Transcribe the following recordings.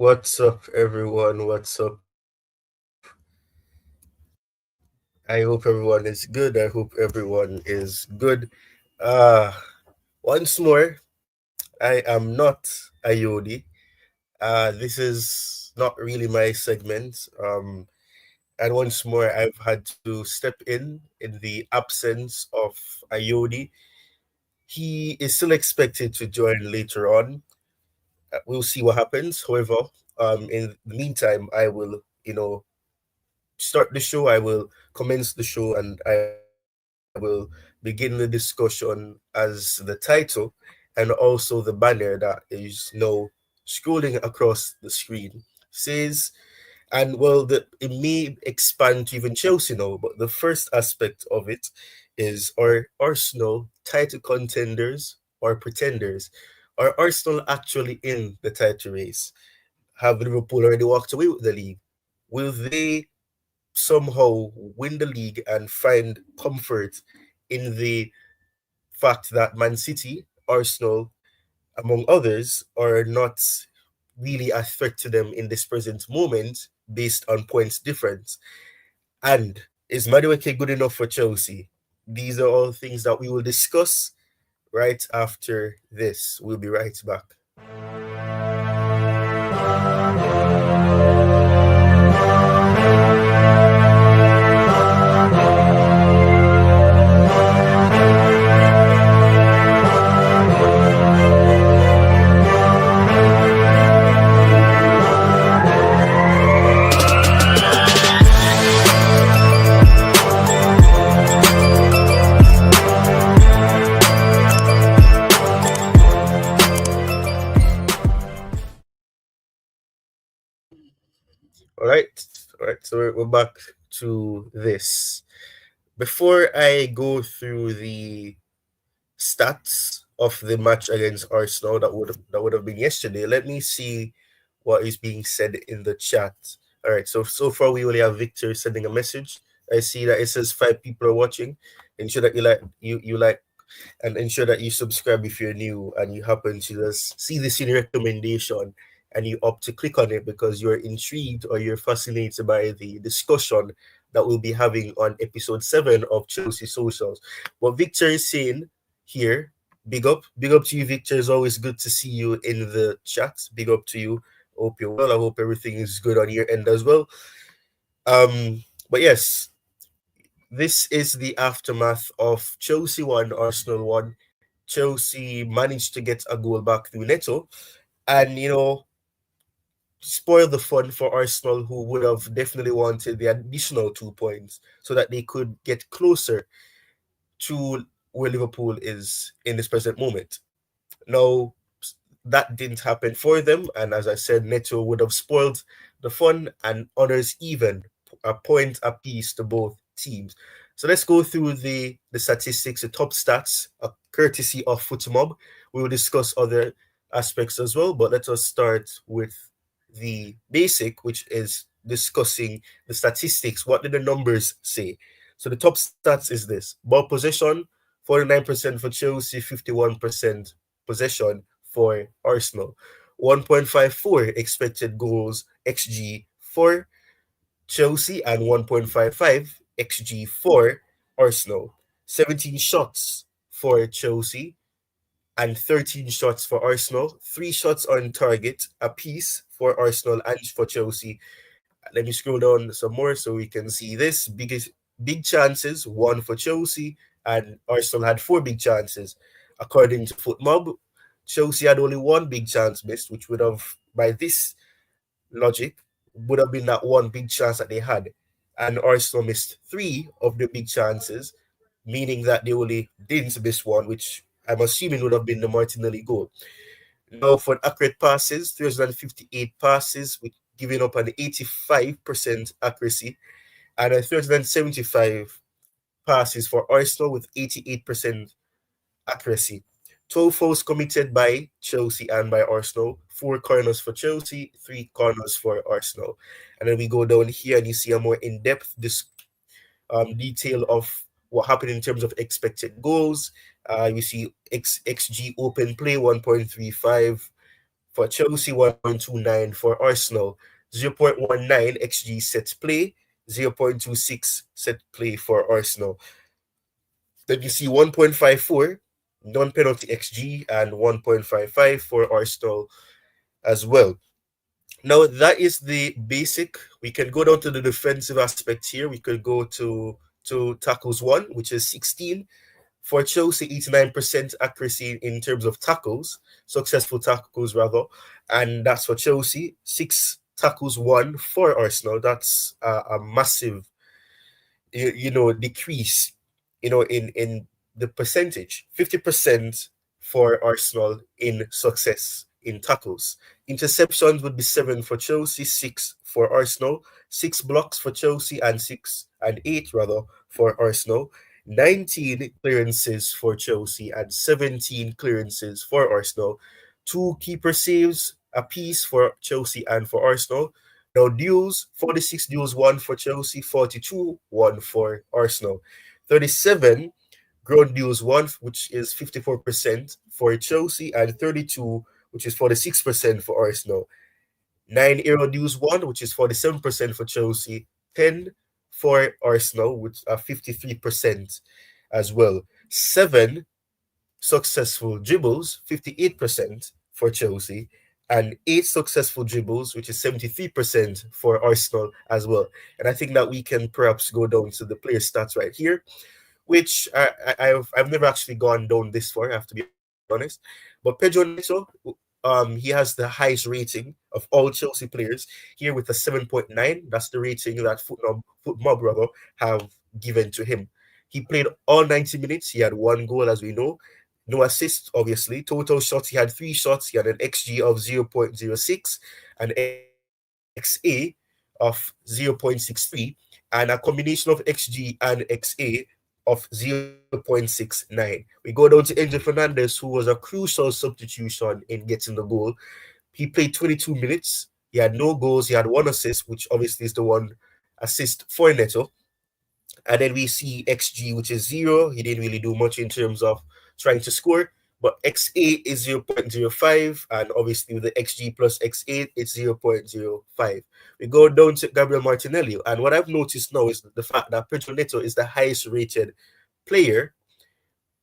What's up, everyone? What's up? I hope everyone is good. I hope everyone is good. Uh, Once more, I am not a Yodi. This is not really my segment. And once more, I've had to step in the absence of a Yodi. He is still expected to join later on. We'll see what happens. However, in the meantime, I will, start the show. I will commence the show and I will begin the discussion as the title and also the banner that is now scrolling across the screen says, and well, it may expand to even Chelsea now, but the first aspect of it is, are Arsenal title contenders or pretenders? Are Arsenal actually in the title race? Have Liverpool already walked away with the league? Will they somehow win the league and find comfort in the fact that Man City, Arsenal, among others, are not really a threat to them in this present moment based on points difference? And is Madueke good enough for Chelsea? These are all things that we will discuss right after this. We'll be right back. All right, all right. So we're back to this. Before I go through the stats of the match against Arsenal that would have been yesterday, let me see what is being said in the chat. All right, so far we only have Victor sending a message. I see that it says 5 people are watching. Ensure that you like and ensure that you subscribe if you're new and you happen to just see this in recommendation and you opt to click on it because you're intrigued or you're fascinated by the discussion that we'll be having on episode 7 of Chelsea Socials. What Victor is saying here, big up to you, Victor. It's always good to see you in the chat. Big up to you. Hope you're well. I hope everything is good on your end as well. But yes, this is the aftermath of Chelsea 1, Arsenal 1. Chelsea managed to get a goal back through Neto and, spoil the fun for Arsenal, who would have definitely wanted the additional 2 points so that they could get closer to where Liverpool is in this present moment. Now, that didn't happen for them, and as I said, Neto would have spoiled the fun and honors even a point apiece to both teams. So let's go through the statistics, the top stats, courtesy of Footmob. We will discuss other aspects as well, but let us start with the basic, which is discussing the statistics. What did the numbers say? So the top stats is this: ball possession, 49% for Chelsea, 51% possession for Arsenal. 1.54 expected goals XG for Chelsea and 1.55 XG for Arsenal. 17 shots for Chelsea and 13 shots for Arsenal. 3 shots on target apiece for Arsenal and for Chelsea. Let me scroll down some more so we can see this. Big chances, 1 for Chelsea, and Arsenal had 4 big chances. According to Footmob, Chelsea had only 1 big chance missed, which would have, by this logic, would have been that 1 big chance that they had. And Arsenal missed 3 of the big chances, meaning that they only didn't miss 1, which I'm assuming would have been the Martinelli goal. Now, for accurate passes, 358 passes, with giving up an 85% accuracy, and a 375 passes for Arsenal with 88% accuracy. 12 fouls committed by Chelsea and by Arsenal, 4 corners for Chelsea, 3 corners for Arsenal. And then we go down here and you see a more in-depth detail of what happened in terms of expected goals. You see XG open play 1.35, For Chelsea, 1.29. For Arsenal, 0.19 XG set play, 0.26 set play for Arsenal. Then you see 1.54 non-penalty XG and 1.55 for Arsenal as well. Now, that is the basic. We can go down to the defensive aspect here. We could go to tackles one, which is 16. For Chelsea, 89% accuracy in terms of tackles, successful tackles rather. And that's for Chelsea. 6 tackles won for Arsenal. That's a massive, decrease, in the percentage. 50% for Arsenal in success in tackles. Interceptions would be 7 for Chelsea, 6 for Arsenal, 6 blocks for Chelsea, and 8 rather for Arsenal. 19 clearances for Chelsea and 17 clearances for Arsenal. 2 keeper saves apiece for Chelsea and for Arsenal. Now, duels, 46 duels won for Chelsea, 42 won for Arsenal. 37 ground duels won, which is 54% for Chelsea, and 32, which is 46% for Arsenal. 9 aerial duels won, which is 47% for Chelsea, 10 for Arsenal, which are 53% as well. 7 successful dribbles, 58% for Chelsea, and 8 successful dribbles, which is 73% for Arsenal as well. And I think that we can perhaps go down to the player stats right here, which I've never actually gone down this far, I have to be honest. But Pedro Neto, he has the highest rating of all Chelsea players here with a 7.9. That's the rating that FootMob rather have given to him. He played all 90 minutes. He had 1 goal, as we know. No assists, obviously. Total shots, he had 3 shots. He had an XG of 0.06, an XA of 0.63, and a combination of XG and XA of 0.69. We go down to Enzo Fernandez, who was a crucial substitution in getting the goal. He played 22 minutes. He had no goals. He had 1 assist, which obviously is the 1 assist for Neto. And then we see XG, which is 0. He didn't really do much in terms of trying to score. But XA is 0.05, and obviously with the XG plus XA, it's 0.05. We go down to Gabriel Martinelli, and what I've noticed now is the fact that Pedro Neto is the highest rated player,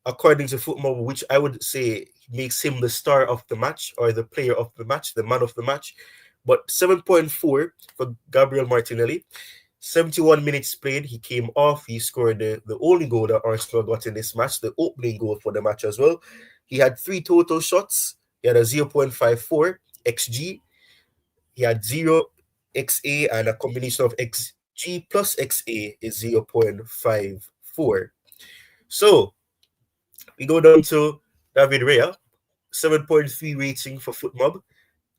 according to FootMob, which I would say makes him the star of the match, or the player of the match, the man of the match. But 7.4 for Gabriel Martinelli. 71 minutes played, he came off, he scored the only goal that Arsenal got in this match, the opening goal for the match as well. He had 3 total shots, he had a 0.54 XG, he had 0 XA, and a combination of XG plus XA is 0.54. So, we go down to David Raya, 7.3 rating for FootMob.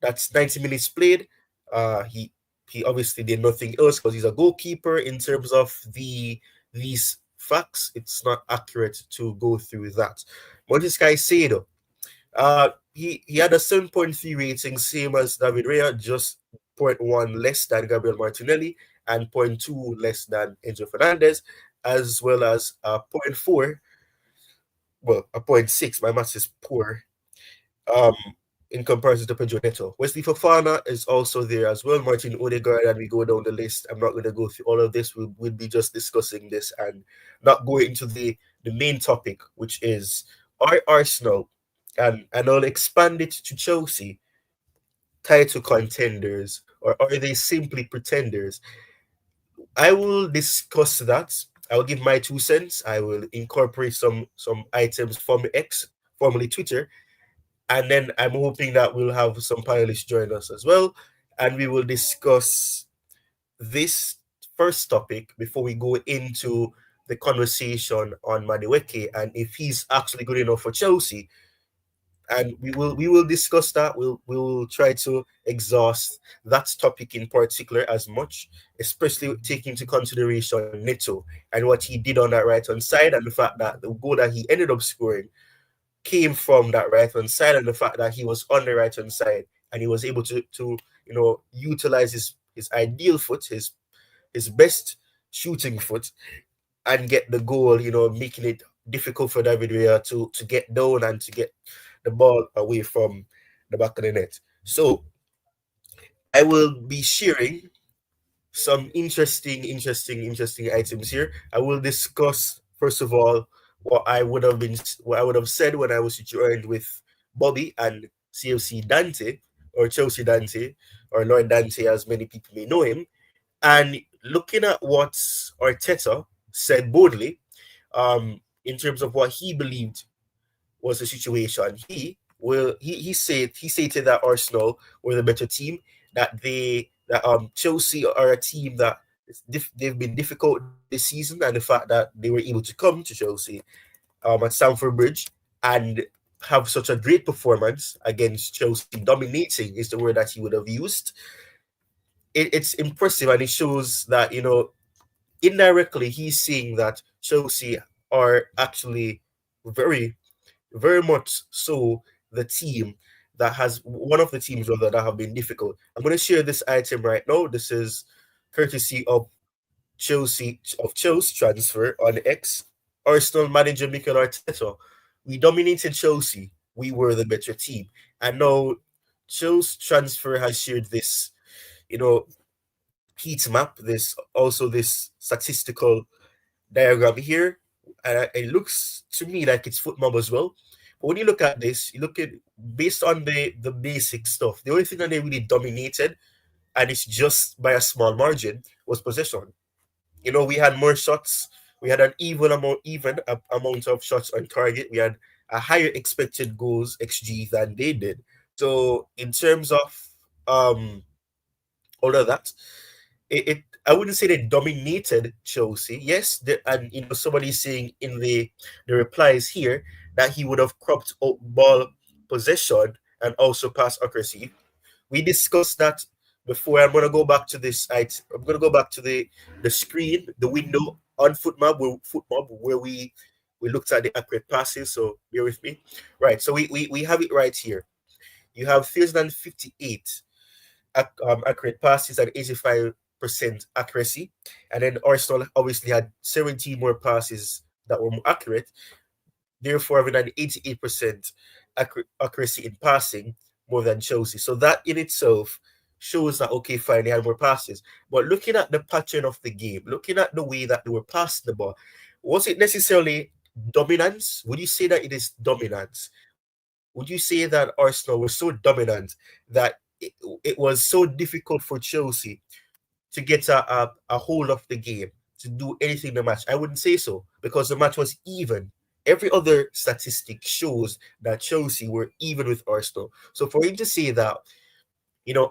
That's 90 minutes played. He obviously did nothing else because he's a goalkeeper. In terms of these facts, it's not accurate to go through that. What this guy say though? He had a 7.3 rating, same as David Raya, just 0.1 less than Gabriel Martinelli and 0.2 less than Enzo Fernandez, as well as a 0.4, well, a 0.6. My maths is poor. In comparison to Pedro Neto. Wesley Fofana is also there as well, Martin Odegaard, and we go down the list. I'm not going to go through all of this. We'll be just discussing this and not going into the main topic, which is, are Arsenal, and I'll expand it to Chelsea, title contenders, or are they simply pretenders? I will discuss that. I will give my 2 cents. I will incorporate some items from X, formerly Twitter, and then I'm hoping that we'll have some panelists join us as well, and we will discuss this first topic before we go into the conversation on Madueke and if he's actually good enough for Chelsea. And we will discuss that. We'll try to exhaust that topic in particular as much, especially taking into consideration Neto and what he did on that right hand side, and the fact that the goal that he ended up scoring came from that right hand side, and the fact that he was on the right hand side and he was able to utilize his ideal foot, his best shooting foot, and get the goal, making it difficult for David Raya to get down and to get the ball away from the back of the net. So I will be sharing some interesting items here. I will discuss first of all what I would have said when I was joined with Bobby and CFC Dante, or Chelsea Dante, or Lord Dante as many people may know him, and looking at what Arteta said boldly, in terms of what he believed was the situation. He said he stated that Arsenal were the better team, that Chelsea are a team that they've been difficult this season, and the fact that they were able to come to Chelsea at Stamford Bridge and have such a great performance against Chelsea, dominating is the word that he would have used. It's impressive, and it shows that, indirectly he's seeing that Chelsea are actually very very much so the team that has one of the teams rather that have been difficult. I'm going to share this item right now. This is courtesy of Chelsea transfer on X. Arsenal manager Mikel Arteta. We dominated Chelsea. We were the better team. And now Chelsea transfer has shared this, you know, heat map. This statistical diagram here, and it looks to me like it's football as well. But when you look at this, you look at based on the basic stuff. The only thing that they really dominated, and it's just by a small margin, was possession. We had more shots. We had an amount of shots on target. We had a higher expected goals XG than they did. So in terms of um all of that, it I wouldn't say they dominated Chelsea. Yes, and somebody's saying in the replies here that he would have cropped up ball possession and also pass accuracy. We discussed that before. I'm gonna go back to this. I'm gonna go back to the screen, the window on FootMob where we looked at the accurate passes. So bear with me. Right. So we have it right here. You have 358 accurate passes at 85% accuracy. And then Arsenal obviously had 17 more passes that were more accurate, therefore having an 88% accuracy in passing more than Chelsea. So that in itself shows that, okay, fine, they had more passes. But looking at the pattern of the game, looking at the way that they were passing the ball, was it necessarily dominance? Would you say that it is dominance? Would you say that Arsenal was so dominant that it was so difficult for Chelsea to get a hold of the game, to do anything in the match? I wouldn't say so, because the match was even. Every other statistic shows that Chelsea were even with Arsenal. So for him to say that,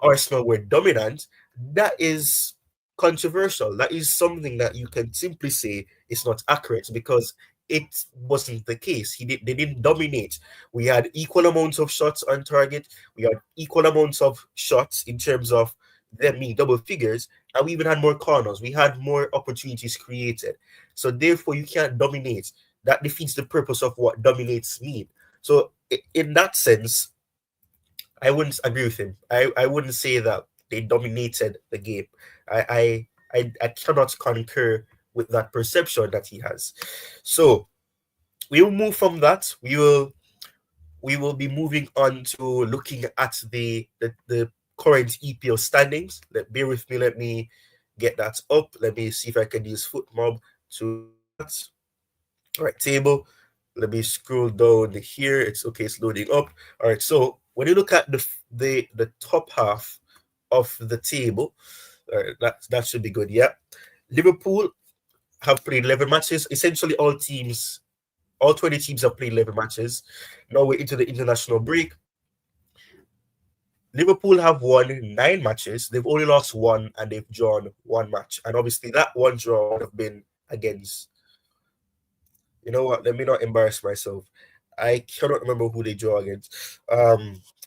Arsenal were dominant, that is controversial. That is something that you can simply say is not accurate, because it wasn't the case. They didn't dominate. We had equal amounts of shots on target. We had equal amounts of shots in terms of them being double figures, and we even had more corners. We had more opportunities created. So therefore, you can't dominate. That defeats the purpose of what dominates mean. So in that sense, I wouldn't agree with him. I wouldn't say that they dominated the game. I cannot concur with that perception that he has. So we will move from that. We will be moving on to looking at the current EPL standings. Bear with me. Let me get that up. Let me see if I can use FootMob to do that. All right, table. Let me scroll down here. It's okay. It's loading up. All right. So when you look at the top half of the table, that should be good. Yeah. Liverpool have played 11 matches. Essentially, all 20 teams have played 11 matches. Now we're into the international break. Liverpool have won 9 matches. They've only lost 1, and they've drawn 1 match. And obviously, that one draw would have been against. You know what? Let me not embarrass myself. I cannot remember who they draw against.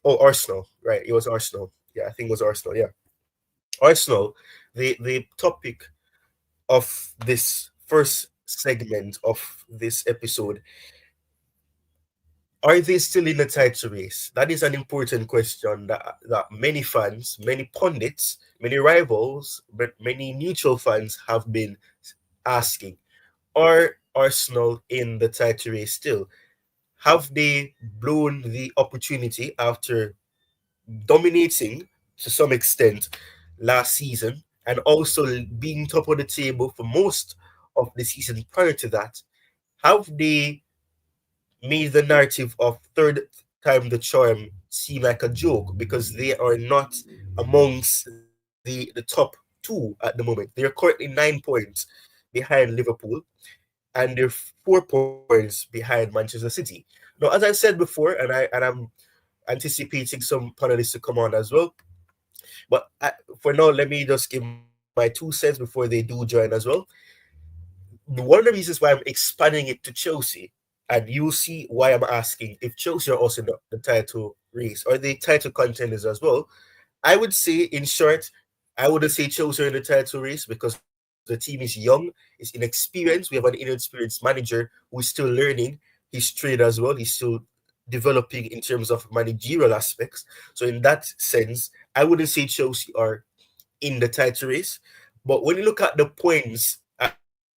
Arsenal. Right. It was Arsenal. Yeah, I think it was Arsenal. Yeah. Arsenal, the topic of this first segment of this episode, are they still in the title race? That is an important question that many fans, many pundits, many rivals, but many neutral fans have been asking. Are Arsenal in the title race still? Have they blown the opportunity after dominating to some extent last season and also being top of the table for most of the season prior to that, have they made the narrative of third time the charm seem like a joke because they are not amongst the top two at the moment. They're currently 9 points behind Liverpool and they're 4 points behind Manchester City. Now, as I said before, and I'm anticipating some panelists to come on as well. But for now, let me just give my 2 cents before they do join as well. One of the reasons why I'm expanding it to Chelsea, and you'll see why I'm asking if Chelsea are also in the title race or the title contenders as well. I would say, in short, I wouldn't say Chelsea are in the title race because the team is young, is inexperienced. We have an inexperienced manager who is still learning his trade as well. He's still developing in terms of managerial aspects. So in that sense, I wouldn't say Chelsea are in the title race. But when you look at the points at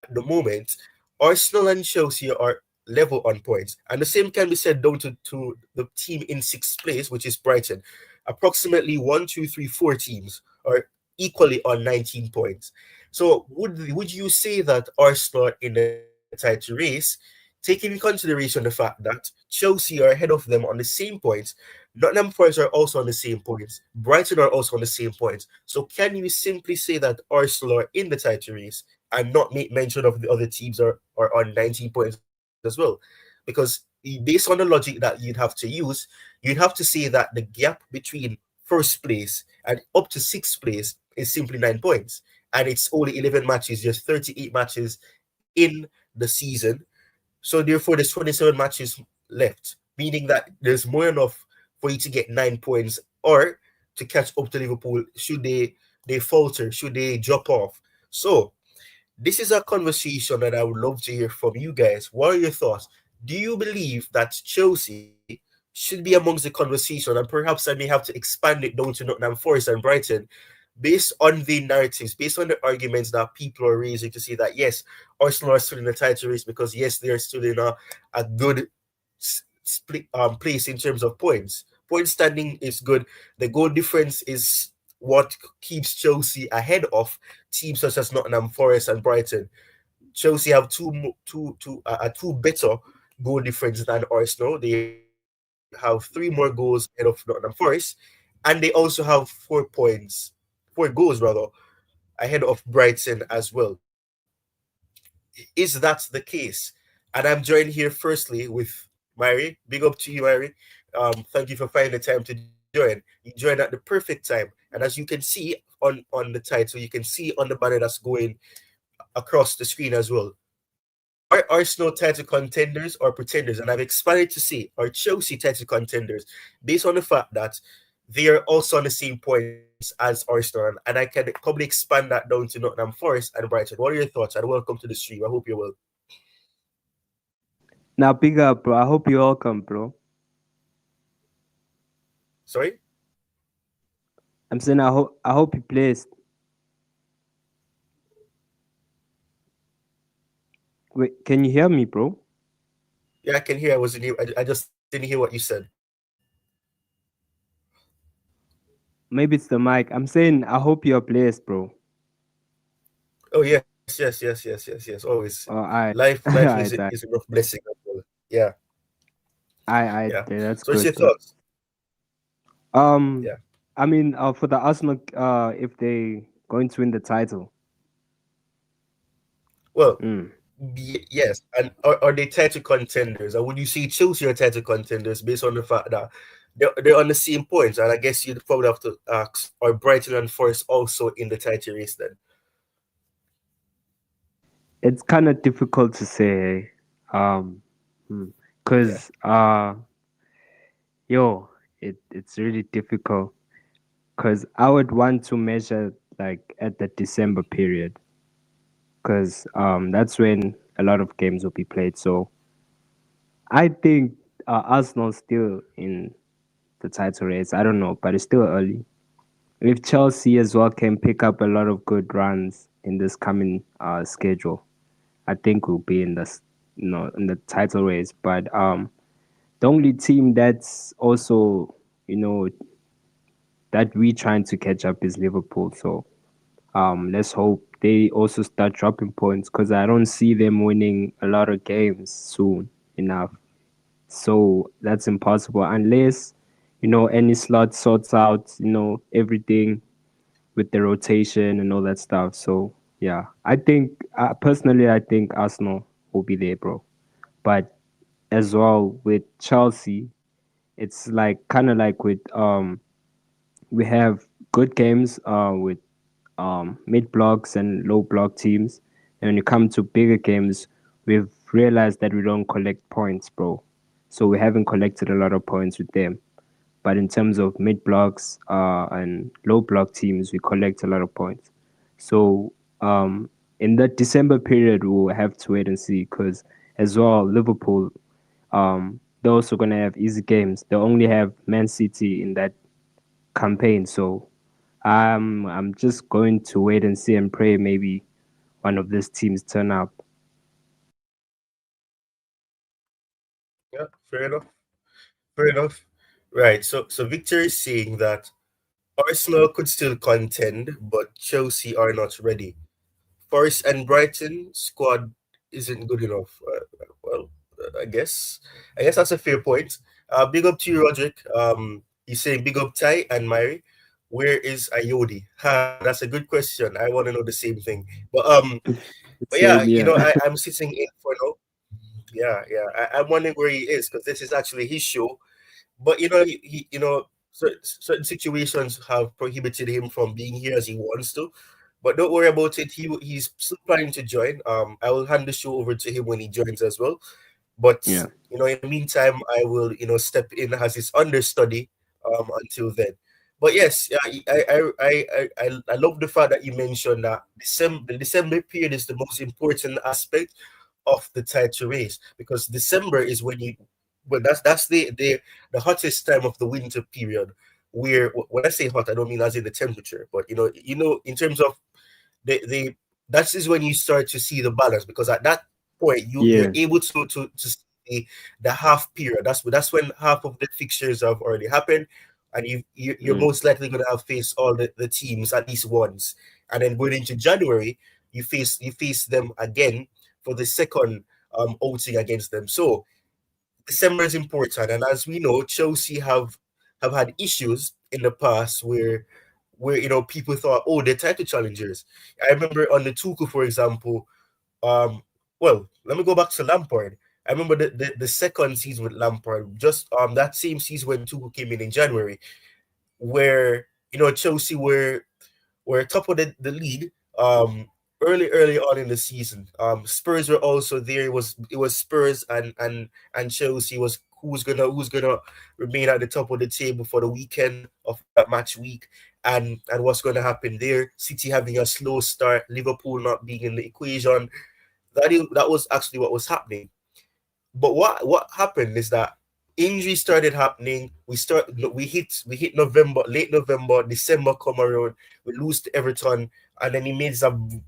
the moment, Arsenal and Chelsea are level on points. And the same can be said down to the team in sixth place, which is Brighton. Approximately one, two, three, four teams are equally on 19 points. So would you say that Arsenal are in the title race, taking in consideration the fact that Chelsea are ahead of them on the same points, Nottingham Forest are also on the same points, Brighton are also on the same points. So can you simply say that Arsenal are in the title race and not make mention of the other teams are on 19 points as well? Because based on the logic that you'd have to use, you'd have to say that the gap between first place and up to sixth place is simply 9 points. And it's only 11 matches, just 38 matches in the season. So therefore, there's 27 matches left, meaning that there's more enough for you to get 9 points or to catch up to Liverpool should they falter, should they drop off. So this is a conversation that I would love to hear from you guys. What are your thoughts? Do you believe that Chelsea should be amongst the conversation? And perhaps I may have to expand it down to Nottingham Forest and Brighton based on the narratives, based on the arguments that people are raising to say that, yes, Arsenal are still in the title race because, yes, they're still in a good split place in terms of points. Point standing is good. The goal difference is what keeps Chelsea ahead of teams such as Nottingham Forest and Brighton. Chelsea have two better goal difference than Arsenal. They have 3 more goals ahead of Nottingham Forest, and they also have 4 goals rather, ahead of Brighton as well. Is that the case? And I'm joined here firstly with Mary. Big up to you, Mary. Thank you for finding the time to join. You joined at the perfect time. And as you can see on the title, you can see on the banner that's going across the screen as well. Are Arsenal title contenders or pretenders? And I've expanded to say, are Chelsea title contenders based on the fact that they are also on the same points as Arsenal? And I can probably expand that down to Nottingham Forest and Brighton. What are your thoughts? And welcome to the stream. I hope you're well. Now, big up, bro. I hope you all come, bro. Sorry? I'm saying I hope you placed. Wait, can you hear me, bro? Yeah, I can hear. I just didn't hear what you said. Maybe it's the mic. I'm saying I hope you're blessed, bro. Oh yes. Always. I, Life I, is a rough blessing as well. Yeah, yeah. yeah, that's So what's your good, bro. thoughts? Um, Yeah. I mean, for the Arsenal, if they going to win the title, Well, mm. yes. And are they title contenders? And would you say Chelsea are title contenders based on the fact that they're on the same points? And I guess you'd probably have to ask, are Brighton and Forest also in the title race then? It's kind of difficult to say, um, Yeah. because yo, it's really difficult. Because I would want to measure like at the December period, because that's when a lot of games will be played. So I think Arsenal's still in the title race. I don't know, but it's still early. If Chelsea as well can pick up a lot of good runs in this coming schedule, I think we'll be in this, in the title race. But the only team that's also, you know, that we trying to catch up is Liverpool. So let's hope they also start dropping points because I don't see them winning a lot of games soon enough. So that's impossible unless any slot sorts out everything with the rotation and all that stuff. So yeah, I think personally, I think Arsenal will be there, bro. But as well with Chelsea, it's like kind of like with we have good games with mid blocks and low block teams. And when you come to bigger games, we've realized that we don't collect points, bro. So we haven't collected a lot of points with them. But in terms of mid blocks and low block teams, we collect a lot of points. So in the December period, we'll have to wait and see because as well, Liverpool, they're also gonna have easy games. They only have Man City in that campaign, so I'm just going to wait and see and pray maybe one of these teams turn up. Yeah, fair enough. Fair enough. Right. So Victor is saying that Arsenal could still contend, but Chelsea are not ready. Forest and Brighton squad isn't good enough. Well, I guess that's a fair point. Big up to you, Roderick. He's saying big up Ty and Mary. Where is Ayodi? Ha, that's a good question. I want to know the same thing. But yeah, Same here. I'm sitting in for now. Yeah. I'm wondering where he is because this is actually his show. But certain situations have prohibited him from being here as he wants to. But don't worry about it. He's still planning to join. I will hand the show over to him when he joins as well. But Yeah, in the meantime, I will step in as his understudy until then. But yes, yeah, I love the fact that you mentioned that the December period is the most important aspect of the title race because December is when that's the hottest time of the winter period. Where when I say hot, I don't mean as in the temperature, but in terms of they that is when you start to see the balance because at that point you're yeah, able to see the half period. That's when half of the fixtures have already happened, and you're mm, most likely going to have faced all the teams at least once, and then going into January you face them again for the second outing against them. So December is important, and as we know, Chelsea have had issues in the past where people thought, oh, they're title challengers. I remember on the Tuchel, for example. Um, well, let me go back to Lampard. I remember the second season with Lampard, just that same season when Tuchel came in January, where Chelsea were top of the league early on in the season. Spurs were also there. It was Spurs and Chelsea was who's gonna remain at the top of the table for the weekend of that match week, and what's gonna happen there. City having a slow start, Liverpool not being in the equation. That was actually what was happening. But what happened is that injuries started happening. We hit November, late November, December come around. We lose to Everton, and then he made some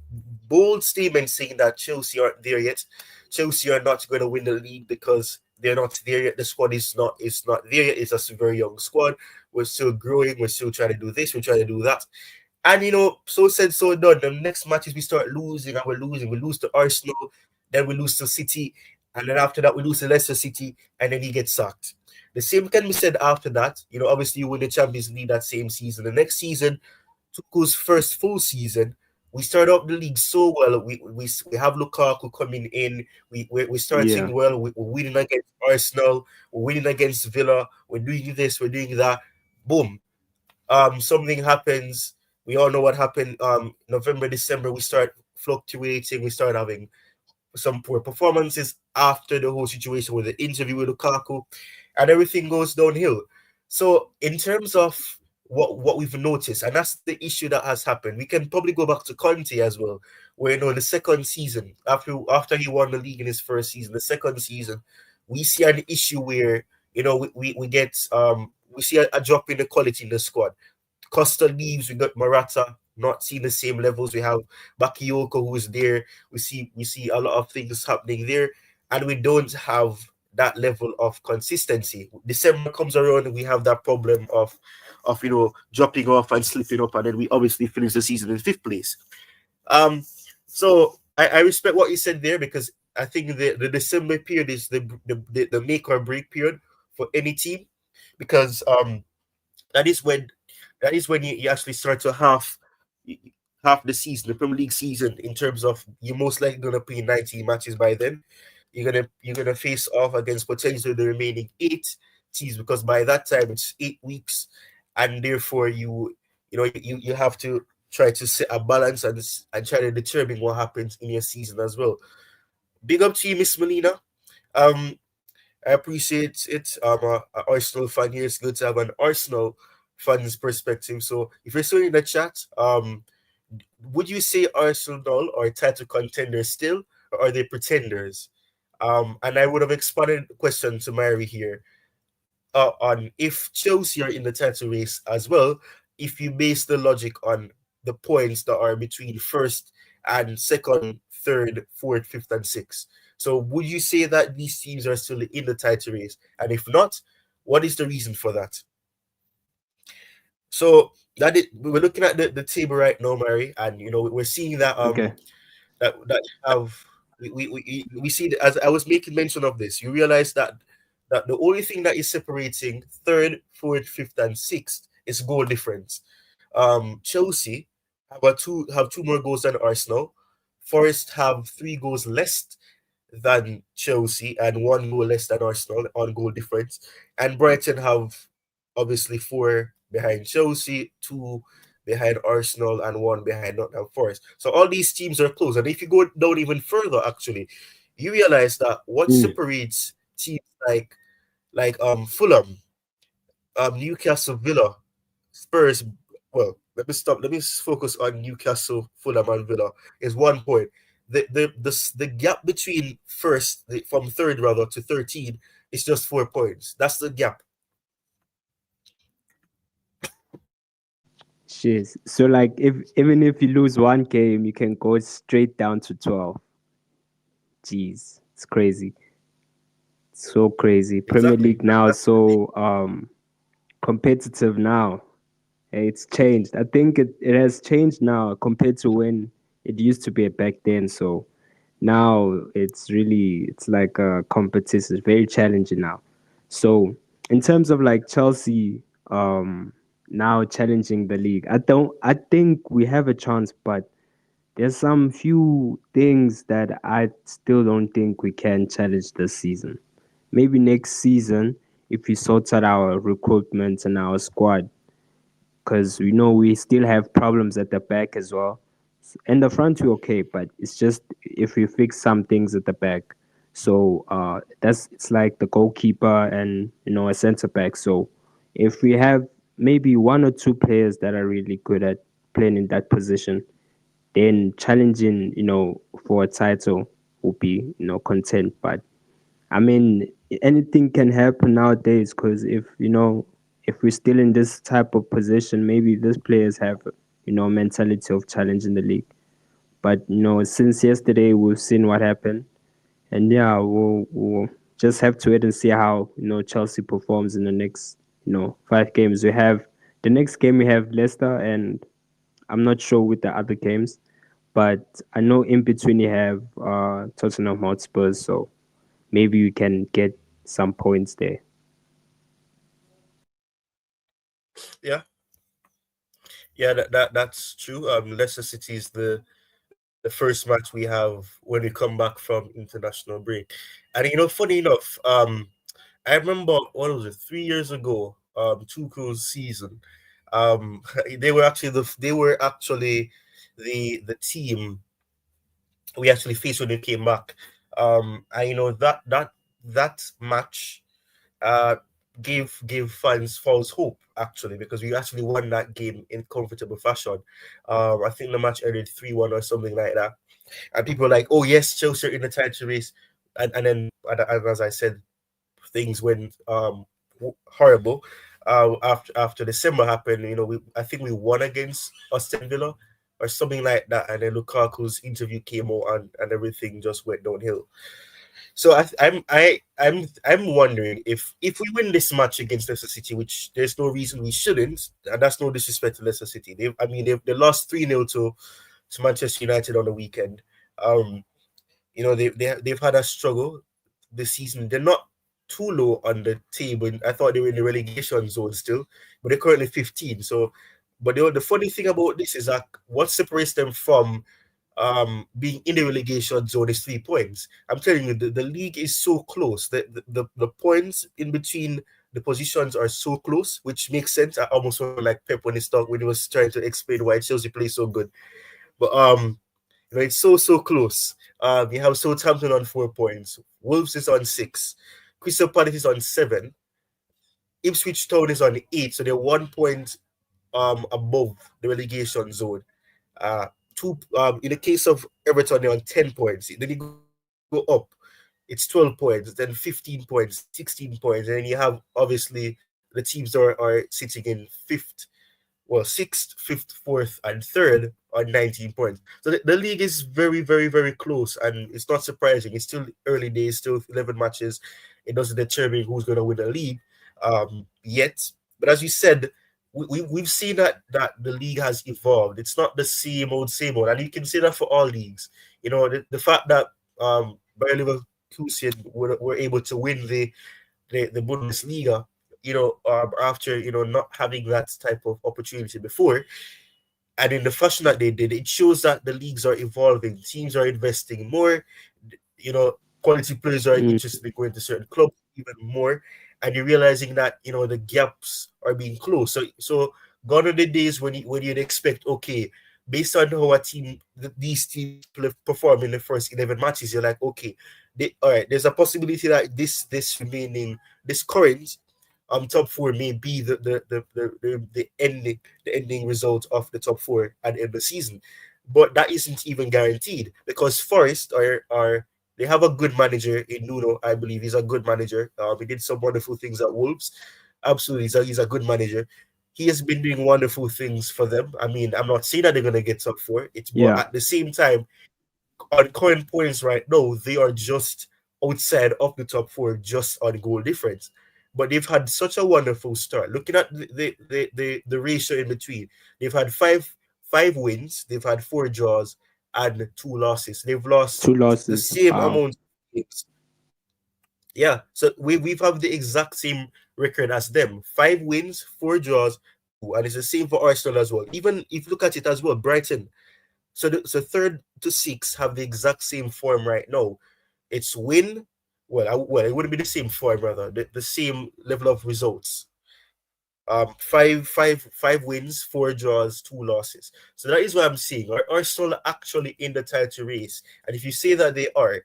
bold statement saying that Chelsea aren't there yet. Chelsea are not going to win the league because they're not there yet. The squad is not there yet. It's a very young squad. We're still growing. We're still trying to do this. We're trying to do that. And so said, so done. The next matches we start losing, and we're losing. We lose to Arsenal, then we lose to City, and then after that we lose to Leicester City, and then he gets sacked. The same can be said after that. Obviously you win the Champions League that same season. The next season, Tuchel's first full season, we start off the league so well. We have Lukaku coming in. We're yeah, starting well. We're winning against Arsenal. We're winning against Villa. We're doing this. We're doing that. Boom. Something happens. We all know what happened. November, December, we start fluctuating. We start having some poor performances after the whole situation with the interview with Lukaku, and everything goes downhill. So, in terms of what we've noticed, and that's the issue that has happened, we can probably go back to Conte as well, where the second season after he won the league in his first season, the second season, we see an issue where we get we see a drop in the quality in the squad. Costa leaves, we got Morata not seeing the same levels. We have Bakayoko who's there. We see a lot of things happening there, and we don't have that level of consistency. December comes around, we have that problem of of dropping off and slipping up, and then we obviously finished the season in fifth place. So I respect what you said there, because I think the December period is the make or break period for any team, because that is when you actually start to half the season, the Premier League season, in terms of you're most likely gonna play 90 matches by then. You're gonna face off against potentially the remaining 8 teams, because by that time it's 8 weeks, and therefore you have to try to set a balance and try to determine what happens in your season as well. Big up to you, Miss Melina. Um, I appreciate it. I'm a Arsenal fan here. It's good to have an Arsenal fan's perspective. So if you're still in the chat, would you say Arsenal or title contenders still, or are they pretenders? And I would have expanded the question to Mary here, on if Chelsea are in the title race as well, if you base the logic on the points that are between first and second, third, fourth, fifth, and sixth. So would you say that these teams are still in the title race? And if not, what is the reason for that? So we're looking at the table right now, Mary, and we're seeing that Okay. that have we see that, as I was making mention of this, you realize that the only thing that is separating third, fourth, fifth, and sixth is goal difference. Chelsea have two more goals than Arsenal. Forest have 3 goals less than Chelsea and 1 goal less than Arsenal on goal difference. And Brighton have obviously 4 behind Chelsea, 2 behind Arsenal, and 1 behind Nottingham Forest. So all these teams are close. And if you go down even further, actually, you realize that what separates teams like Fulham, Newcastle, Villa, Spurs. Well, let me stop. Let me focus on Newcastle, Fulham, and Villa. Is 1 point. The gap between from third rather to 13 is just 4 points. That's the gap. Jeez. So like if even if you lose one game, you can go straight down to 12. Jeez. It's crazy. So crazy. Premier Exactly. League now is so competitive now. It's changed. I think it has changed now compared to when it used to be back then. So now it's like a competition. It's very challenging now. So in terms of like Chelsea now challenging the league, I think we have a chance, but there's some few things that I still don't think we can challenge this season. Maybe next season if we sort out our recruitment and our squad, because we know we still have problems at the back as well. In the front, we're okay, but it's just if we fix some things at the back. So it's like the goalkeeper and a center back. So if we have maybe 1 or 2 players that are really good at playing in that position, then challenging for a title will be content. But I mean, anything can happen nowadays because if we're still in this type of position, maybe these players have mentality of challenging the league. But since yesterday we've seen what happened, and yeah, we'll just have to wait and see how Chelsea performs in the next 5 games. We have the next game we have Leicester, and I'm not sure with the other games, but I know in between you have Tottenham Hotspurs, so maybe we can get some points there. Yeah, yeah, that's true. Leicester City is the first match we have when we come back from international break, and funny enough, I remember what was it 3 years ago, Tuchel's season. They were actually the team we actually faced when we came back. And that match uh gave fans false hope, actually, because we actually won that game in comfortable fashion. I think the match ended 3-1 or something like that. And people were like, oh yes, Chelsea are in the title race. And as I said, things went horrible. After December happened, I think we won against Aston Villa or something like that, and then Lukaku's interview came out, and everything just went downhill. So I'm wondering if we win this match against Leicester City, which there's no reason we shouldn't, and that's no disrespect to Leicester City. They lost 3-0 to Manchester United on the weekend. Um, they've had a struggle this season. They're not too low on the table. I thought they were in the relegation zone still, but they're currently 15. So, but the funny thing about this is that what separates them from being in the relegation zone is 3 points. I'm telling you, the league is so close. The points in between the positions are so close, which makes sense. I almost felt like Pep when he was trying to explain why Chelsea plays so good. But it's so close. You have Southampton on 4 points, Wolves is on 6, Crystal Palace is on 7, Ipswich Town is on 8, so they're 1 point above the relegation zone. Two In the case of Everton, they're on 10 points. Then you go up, it's 12 points, then 15 points, 16 points, and then you have obviously the teams are sitting in sixth, fifth, fourth, and third on 19 points. So the league is very, very, very close, and it's not surprising. It's still early days, still 11 matches. It doesn't determine who's going to win the league yet. But as you said, we've seen that the league has evolved. It's not the same old, and you can say that for all leagues. The fact that Bayer Leverkusen were able to win the Bundesliga, after not having that type of opportunity before, and in the fashion that they did, it shows that the leagues are evolving. Teams are investing more. Quality players are Mm. interested in going to certain clubs even more, and you're realizing that the gaps are being closed. So gone are the days when you'd expect, okay, based on how these teams perform in the first 11 matches, you're like, okay, all right, there's a possibility that this current top four may be the ending result of the top four at the end of the season. But that isn't even guaranteed, because Forest are they have a good manager in Nuno. I believe he's a good manager. He did some wonderful things at Wolves. Absolutely, he's a good manager. He has been doing wonderful things for them. I mean, I'm not saying that they're gonna get top four. But Yeah. at the same time, on current points right now, they are just outside of the top four, just on goal difference. But they've had such a wonderful start. Looking at the ratio in between, they've had five wins, they've had 4 draws and 2 losses. They've lost Two the losses. same Wow. amount of games. Yeah, so we've have the exact same record as them: 5 wins, 4 draws, two, and it's the same for Arsenal as well. Even if you look at it as well, Brighton. So third to six have the exact same form right now. It's win. Well, it wouldn't be the same form, rather the same level of results. Five wins, 4 draws, 2 losses. So that is what I'm saying. Are Arsenal actually in the title race? And if you say that they are,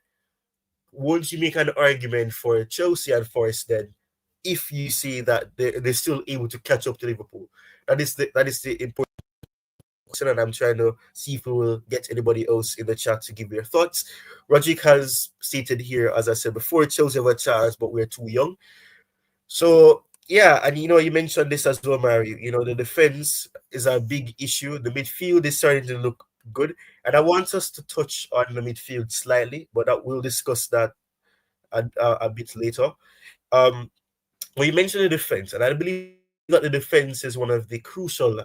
won't you make an argument for Chelsea and Forest then? If you say that they're still able to catch up to Liverpool, that is the important question, and I'm trying to see if we will get anybody else in the chat to give their thoughts. Roderick has stated here, as I said before, Chelsea have a chance, but we're too young. So yeah, and you mentioned this as well, Mario. The defense is a big issue. The midfield is starting to look good, and I want us to touch on the midfield slightly, but we'll discuss that a bit later. Um, well, you mentioned the defense, and I believe that the defense is one of the crucial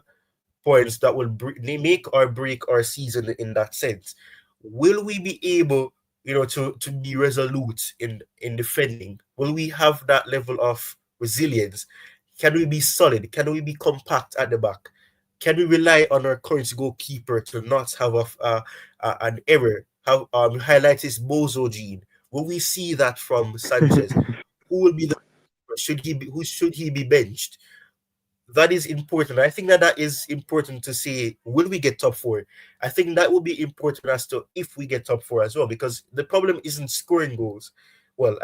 points that will make or break our season in that sense. Will we be able, to be resolute in defending? Will we have that level of resilience? Can we be solid? Can we be compact at the back? Can we rely on our current goalkeeper to not have an error? How highlight his bozo gene? Will we see that from Sanchez? Who will be the who should he be benched? That is important. I think that is important to say. Will we get top four? I think that will be important as to if we get top four as well, because the problem isn't scoring goals. Well,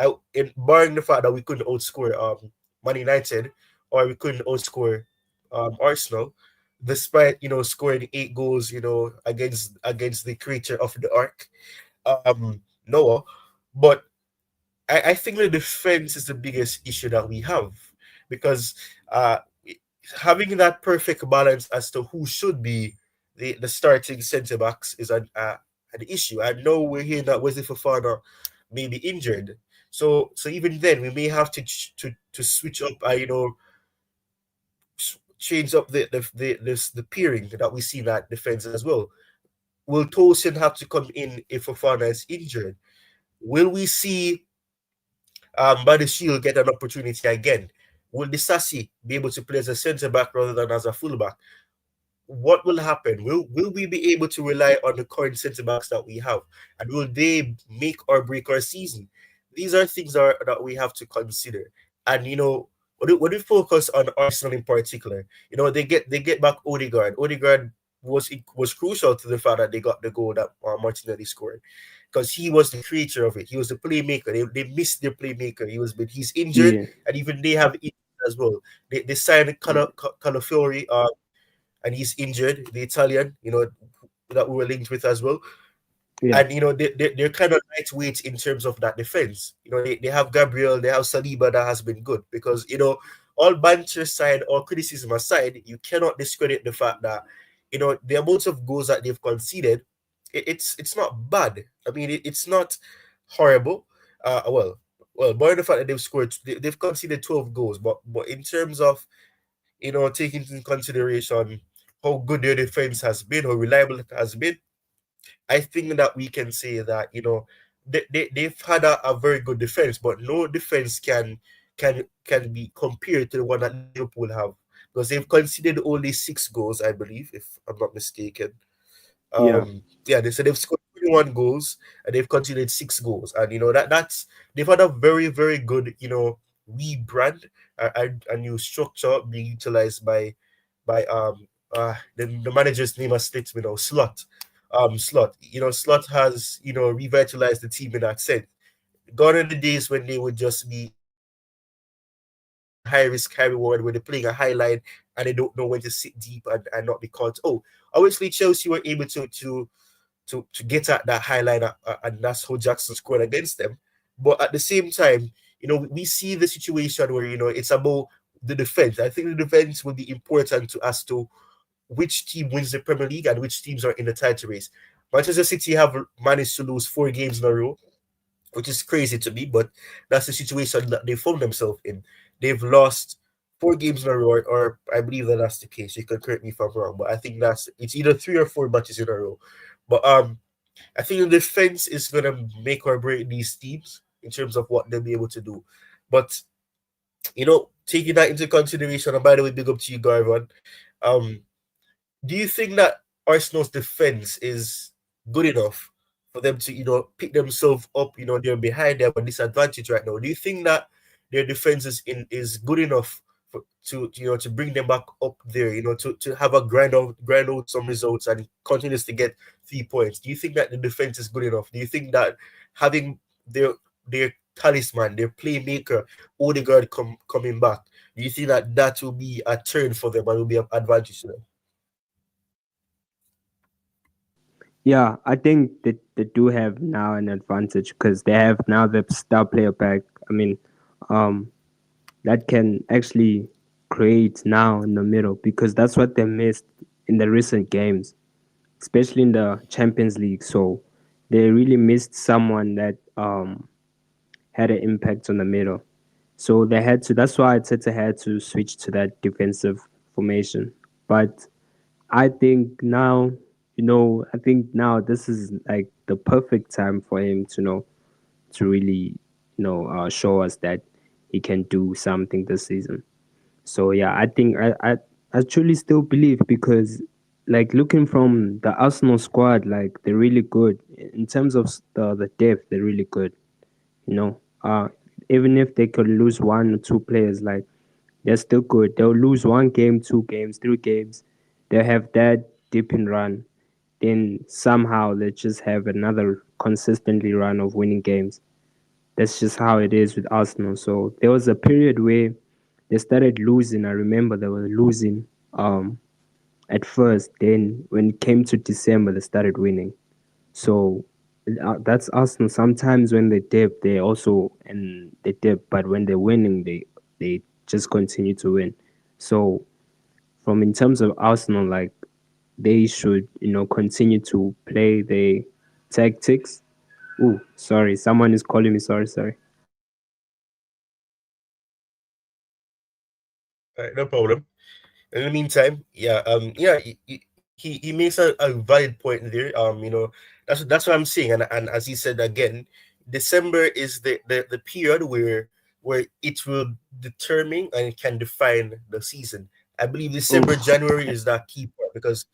barring the fact that we couldn't outscore Man United, or we couldn't outscore Arsenal, despite scoring 8 goals, against the creature of the ark, Noah. But I think the defense is the biggest issue that we have, because uh, having that perfect balance as to who should be the starting centre backs is an issue. I know we're hearing that Wesley Fofana may be injured. So even then, we may have to switch up, change up the pairing that we see in that defense as well. Will Tosin have to come in if Fofana is injured? Will we see Buddy Shield get an opportunity again? Will Disasi be able to play as a centre back rather than as a fullback? What will happen? Will we be able to rely on the current centre backs that we have, and will they make or break our season? These are things that we have to consider. And when we focus on Arsenal in particular, they get back Odegaard. Odegaard was crucial to the fact that they got the goal that Martinelli scored, because he was the creator of it. He was the playmaker. They missed their playmaker. He's injured, Yeah, and even they have injured as well. They signed Calafiori, and he's injured. The Italian, that we were linked with as well. yeah, And they're kind of lightweight in terms of that defense. They have Gabriel, they have Saliba, that has been good, because all banter aside or criticism aside, you cannot discredit the fact that the amount of goals that they've conceded, it's not bad. I mean, it's not horrible. More the fact that they've conceded 12 goals, but in terms of taking into consideration how good their defense has been, how reliable it has been, I think that we can say that they've had a very good defense, but no defense can be compared to the one that Liverpool have, because they've conceded only 6 goals, I believe, if I'm not mistaken. yeah, They've scored 21 goals and they've conceded 6 goals, and that's they've had a very very good rebrand, a new structure being utilized by the manager's name has slipped me now, Slot. Slot has revitalized the team in that sense. Gone are the days when they would just be high risk, high reward, where they're playing a high line and they don't know when to sit deep and not be caught. Oh, obviously Chelsea were able to get at that high line, and that's how Jackson scored against them. But at the same time, we see the situation where it's about the defense. I think the defense will be important to us to which team wins the Premier League and which teams are in the title race. Manchester City have managed to lose 4 games in a row, which is crazy to me, but that's the situation that they found themselves in. They've lost 4 games in a row, or I believe that that's the case. You can correct me if I'm wrong, but I think it's either 3 or 4 matches in a row. But I think the defense is gonna make or break these teams in terms of what they'll be able to do. But taking that into consideration, and by the way, big up to you, Garvan. Um, do you think that Arsenal's defense is good enough for them to, pick themselves up? They're behind, they have a disadvantage right now. Do you think that their defense is good enough to bring them back up there? To have a grind out some results and continues to get 3 points. Do you think that the defense is good enough? Do you think that having their talisman, their playmaker, Odegaard coming back, do you think that will be a turn for them and will be an advantage to them? yeah. I think that they do have now an advantage because they have now the star player back. I mean, um, that can actually create now in the middle because that's what they missed in the recent games, especially in the Champions League. So they really missed someone that had an impact on the middle. So they had to. That's why Arteta had to switch to that defensive formation. But I think now, I think now this is like the perfect time for him to to really, show us that he can do something this season. So yeah, I think I truly still believe because like looking from the Arsenal squad, like they're really good in terms of the depth. They're really good. You know, even if they could lose one or two players, like they're still good. They'll lose 1 game, 2 games, 3 games. They'll have that dipping run. Then somehow they just have another consistently run of winning games. That's just how it is with Arsenal. So there was a period where they started losing. I remember they were losing at first. Then when it came to December, they started winning. So that's Arsenal. Sometimes when they dip, they also and they dip, but when they're winning, they just continue to win. So from in terms of Arsenal, like they should continue to play the tactics Oh, sorry, someone is calling me. Sorry, sorry. All right, no problem. In the meantime, yeah, he makes a valid point there. That's what I'm saying, and as he said again, December is the period where it will determine and it can define the season. I believe Oh, December, January is that key part because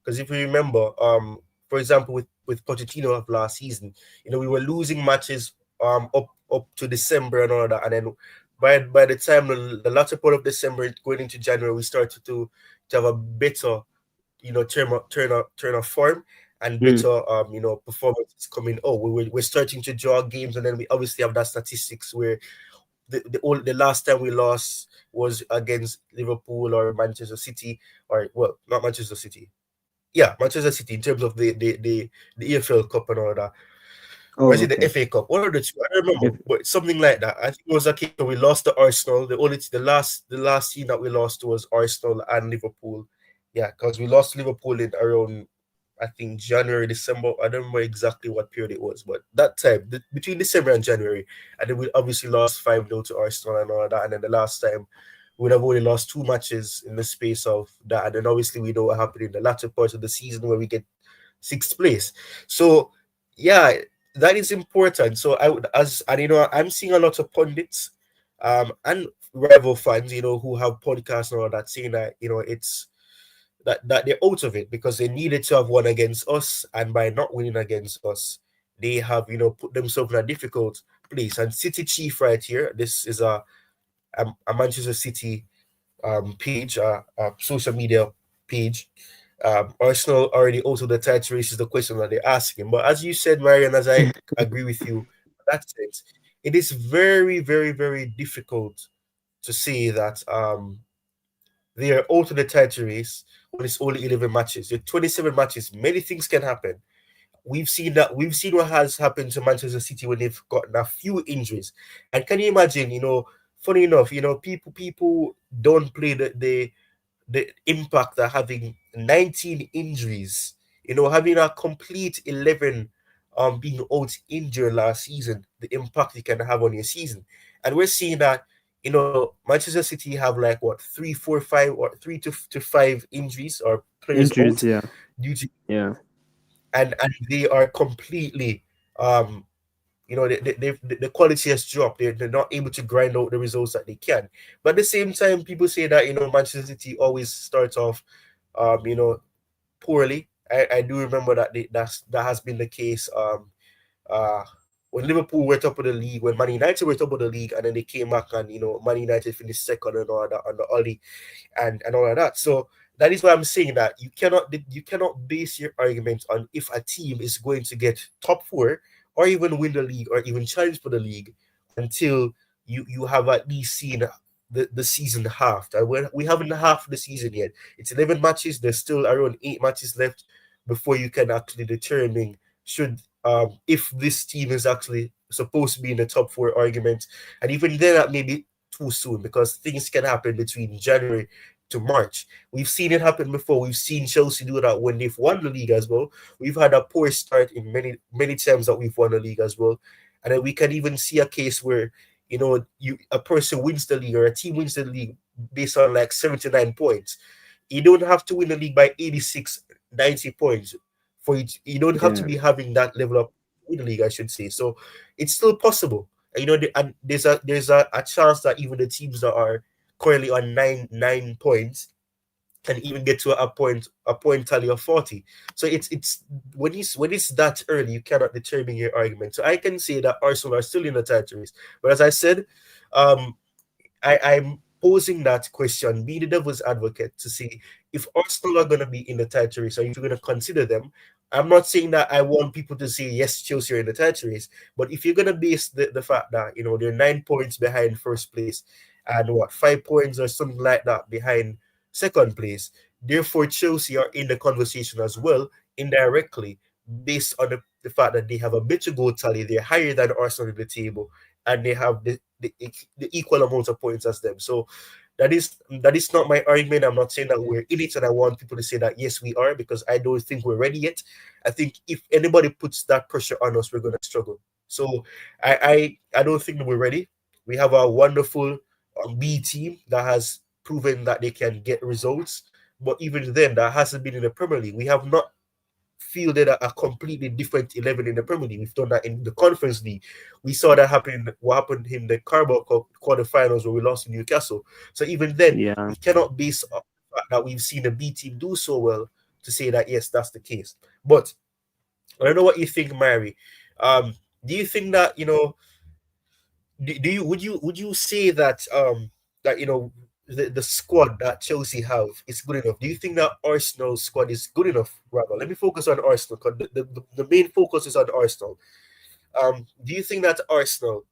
if you remember, for example, with Pochettino of last season, we were losing matches up to December and all that, and then by the time the latter part of December going into January, we started to have a better, turn of form and mm. better, performance coming. Oh, we're starting to draw games, and then we obviously have that statistics where the last time we lost was against Liverpool or Manchester City, or well, not Manchester City. Yeah, Manchester City in terms of the EFL Cup and all that. Or is Oh, it the okay. FA Cup? One of the two, I don't remember, If but something like that. I think it was a case where we lost to Arsenal. The last team that we lost to was Arsenal and Liverpool. Yeah, because we lost Liverpool in around, I think, January, December. I don't remember exactly what period it was, but that time between December and January, and then we obviously lost 5-0 to Arsenal and all that. And then the last time we'd have only lost two matches in the space of that. And then obviously we know what happened in the latter part of the season where we get sixth place. So yeah, that is important. So I would as and I'm seeing a lot of pundits and rival fans, who have podcasts and all that saying that, it's that they're out of it because they needed to have won against us, and by not winning against us, they have, put themselves in a difficult place. And City Chief right here, this is a Manchester City page, social media page. Arsenal already also the title race is the question that they're asking. But as you said, Marian, as I agree with you, in that sense, it is very, very, very difficult to say that they are out of the title race when it's only 11 matches. There are 27 matches. Many things can happen. We've seen what has happened to Manchester City when they've gotten a few injuries. And can you imagine, funny enough, people don't play the impact that having 19 injuries, having a complete 11 being out injured last season, the impact it can have on your season. And we're seeing that, Manchester City have like what, three, four, five, or three to five injuries or players injuries, out yeah, due to, yeah, and they are completely, um the quality has dropped. They're not able to grind out the results that they can. But at the same time, people say that, Manchester City always starts off, poorly. I do remember that has been the case. Uh, when Liverpool were top of the league, when Man United were top of the league, and then they came back and, Man United finished second and all that on the Ollie and all of that. So that is why I'm saying that you cannot base your argument on if a team is going to get top four or even win the league or even challenge for the league until you have at least seen the season half. We haven't half the season yet. It's 11 matches. There's still around 8 matches left before you can actually determine should if this team is actually supposed to be in the top four argument. And even then, that may be too soon because things can happen between January to March. We've seen it happen before. We've seen Chelsea do that when they've won the league as well. We've had a poor start in many times that we've won the league as well. And then we can even see a case where, a person wins the league or a team wins the league based on like 79 points. You don't have to win the league by 86, 90 points for it. You don't have to yeah, be having that level of win the league, I should say. So it's still possible. And there's a chance that even the teams that are currently on nine points can even get to a point tally of 40. So it's when it's that early, you cannot determine your argument. So I can say that Arsenal are still in the title race. But as I said, um, I'm posing that question, be the devil's advocate, to see if Arsenal are going to be in the title race, or if you're going to consider them. I'm not saying that I want people to say, yes, Chelsea are in the title race, but if you're going to base the fact that, they're 9 points behind first place and what, 5 points or something like that behind second place, therefore Chelsea are in the conversation as well, indirectly, based on the fact that they have a better goal tally, they're higher than Arsenal in the table, and they have the equal amount of points as them. So That is not my argument. I'm not saying that we're in it, and I want people to say that yes, we are, because I don't think we're ready yet. I think if anybody puts that pressure on us, we're gonna struggle. So I don't think that we're ready. We have a wonderful B team that has proven that they can get results, but even then, that hasn't been in the Premier League. We have not fielded a completely different 11 in the Premier League. We've done that in the Conference League. We saw that happen. What happened in the Carabao Cup quarterfinals where we lost to Newcastle. So even then, Yeah. we cannot base on the fact that we've seen the B team do so well to say that yes, that's the case. But I don't know what you think, Mary. Um, do you think that do you would you say that the squad that Chelsea have is good enough? Do you think that Arsenal squad is good enough? Rather, let me focus on Arsenal because the main focus is on Arsenal. Do you think that Arsenal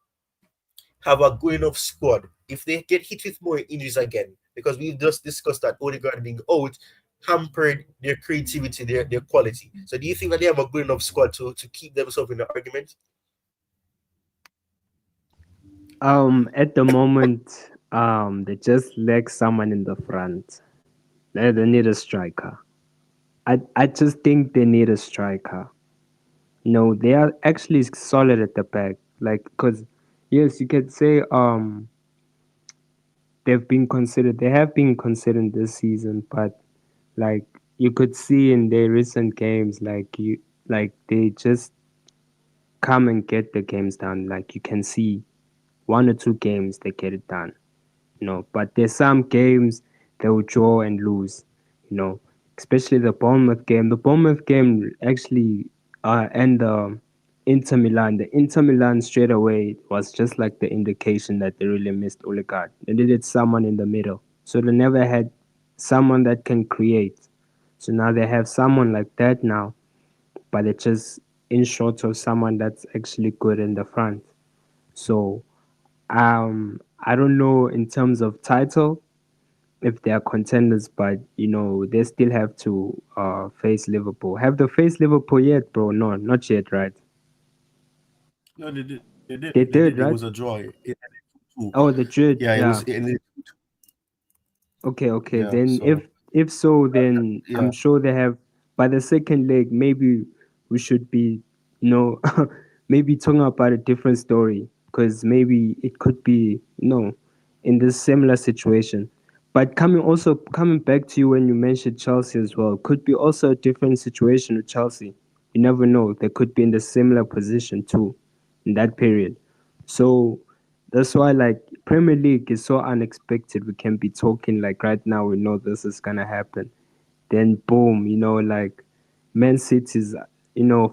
have a good enough squad if they get hit with more injuries again? Because we just discussed that Odegaard being out hampered their creativity, their quality. So do you think that they have a good enough squad to keep themselves in the argument? At the moment, they just lack someone in the front. They need a striker. I just think they need a striker. No, they are actually solid at the back. Like, cause yes, you could say they have been considered this season, but like you could see in their recent games, like they just come and get the games done. Like you can see one or two games they get it done. But there's some games they will draw and lose, you know, especially the Bournemouth game. The Bournemouth game actually, and the Inter Milan. The Inter Milan straight away was just like the indication that they really missed Odegaard. They needed someone in the middle, so they never had someone that can create. So now they have someone like that now, but they're just in short of someone that's actually good in the front. So I don't know in terms of title if they are contenders, but they still have to face Liverpool. Have they faced Liverpool yet, bro? No, not yet, right? No, they did. They did. They They did, did. It right? was a draw. It ended 2-2. Oh, the Dread, Yeah, it was. yeah. It ended. Okay, okay. Yeah. Then So if so, then I'm yeah. sure they have. By the second leg, maybe we should be, you know, maybe talking about a different story because maybe it could be, in this similar situation. But coming back to you when you mentioned Chelsea as well, could be also a different situation with Chelsea. You never know; they could be in the similar position too, in that period. So that's why like Premier League is so unexpected. We can be talking like right now we know this is gonna happen. Then boom, like Man City's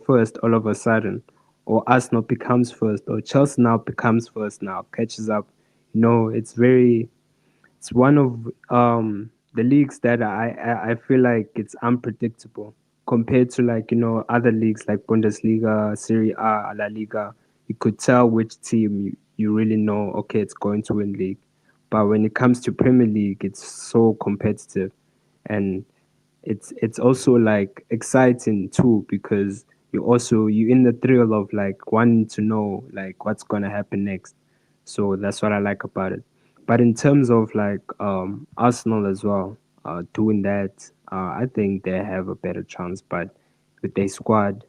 first all of a sudden. Or Arsenal becomes first, or Chelsea now becomes first now, catches up. It's one of the leagues that I feel like it's unpredictable compared to like other leagues like Bundesliga, Serie A, La Liga. You could tell which team you really know. Okay, it's going to win league, but when it comes to Premier League, it's so competitive, and it's also like exciting too because you in the thrill of like wanting to know like what's gonna happen next. So that's what I like about it. But in terms of like Arsenal as well, doing that, I think they have a better chance. But with their squad,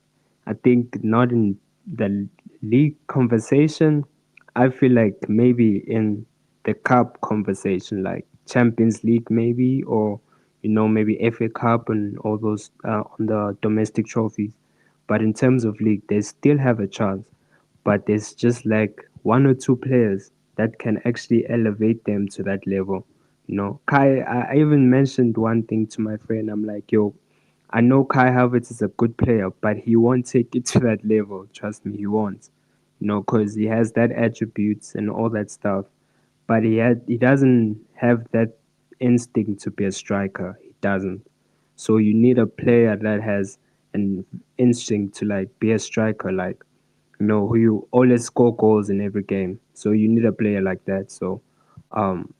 I think not in the league conversation. I feel like maybe in the cup conversation, like Champions League, maybe, or maybe FA Cup and all those on the domestic trophies. But in terms of league, they still have a chance. But there's just like one or two players that can actually elevate them to that level. Kai, I even mentioned one thing to my friend. I'm like, yo, I know Kai Havertz is a good player, but he won't take it to that level. Trust me, he won't. Because he has that attributes and all that stuff, but he doesn't have that instinct to be a striker. He doesn't. So you need a player that has an instinct to like be a striker, like who you always score goals in every game. So you need a player like that. So um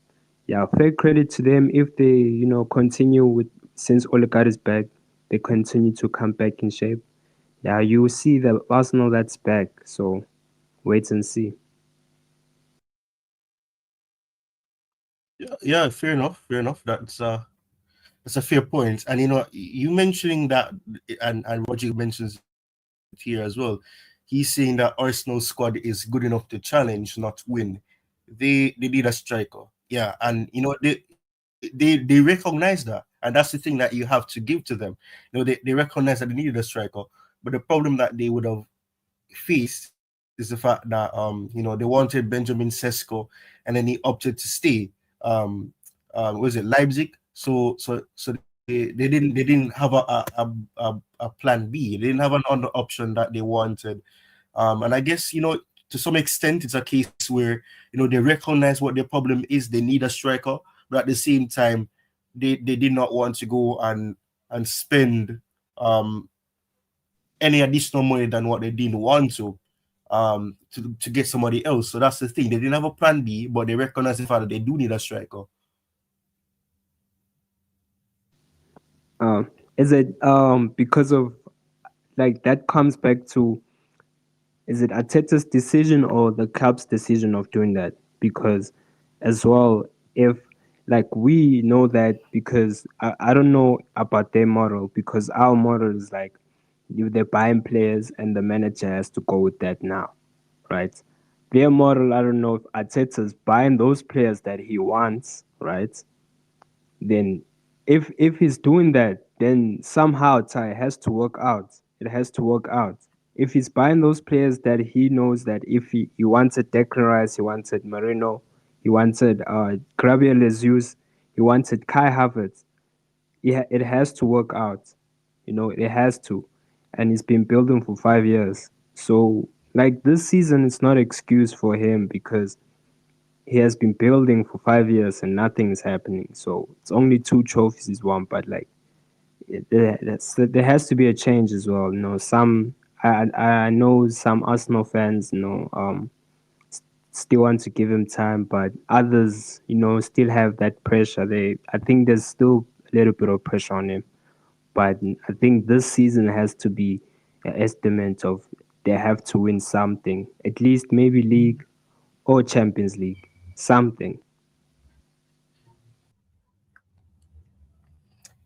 yeah, fair credit to them if they, continue with since Odegaard is back, they continue to come back in shape. Yeah, you will see the Arsenal that's back. So wait and see. Yeah, fair enough. Fair enough. That's a fair point. And you mentioning that, and Roger mentions it here as well. He's saying that Arsenal squad is good enough to challenge, not win. They need a striker. Yeah, and they recognize that, and that's the thing that you have to give to them. They recognize that they needed a striker, but the problem that they would have faced is the fact that they wanted Benjamin Sesko, and then he opted to stay. Um, was it Leipzig? So they didn't have a plan B. They didn't have an other option that they wanted. And I guess to some extent it's a case where they recognize what their problem is. They need a striker, but at the same time they did not want to go and spend um any additional money than what they didn't want to get somebody else. So that's the thing. They didn't have a plan B, but they recognize the fact that they do need a striker. Is it because of like that comes back to, is it Arteta's decision or the club's decision of doing that? Because as well, if like we know that, because I don't know about their model, because our model is like they're buying players and the manager has to go with that now, right? Their model, I don't know if Arteta's buying those players that he wants, right? Then if he's doing that, then somehow Ty has to work out. It has to work out. If he's buying those players that he knows that if he wanted Declan Rice, he wanted Marino, he wanted Gabriel Jesus, he wanted Kai Havertz, it has to work out. It has to. And he's been building for 5 years. So like this season it's not excuse for him because he has been building for 5 years and nothing is happening. So it's only two trophies he's won, but like there has to be a change as well. Some I know some Arsenal fans, still want to give him time, but others, still have that pressure. I think there's still a little bit of pressure on him, but I think this season has to be an estimate of they have to win something, at least maybe league or Champions League, something.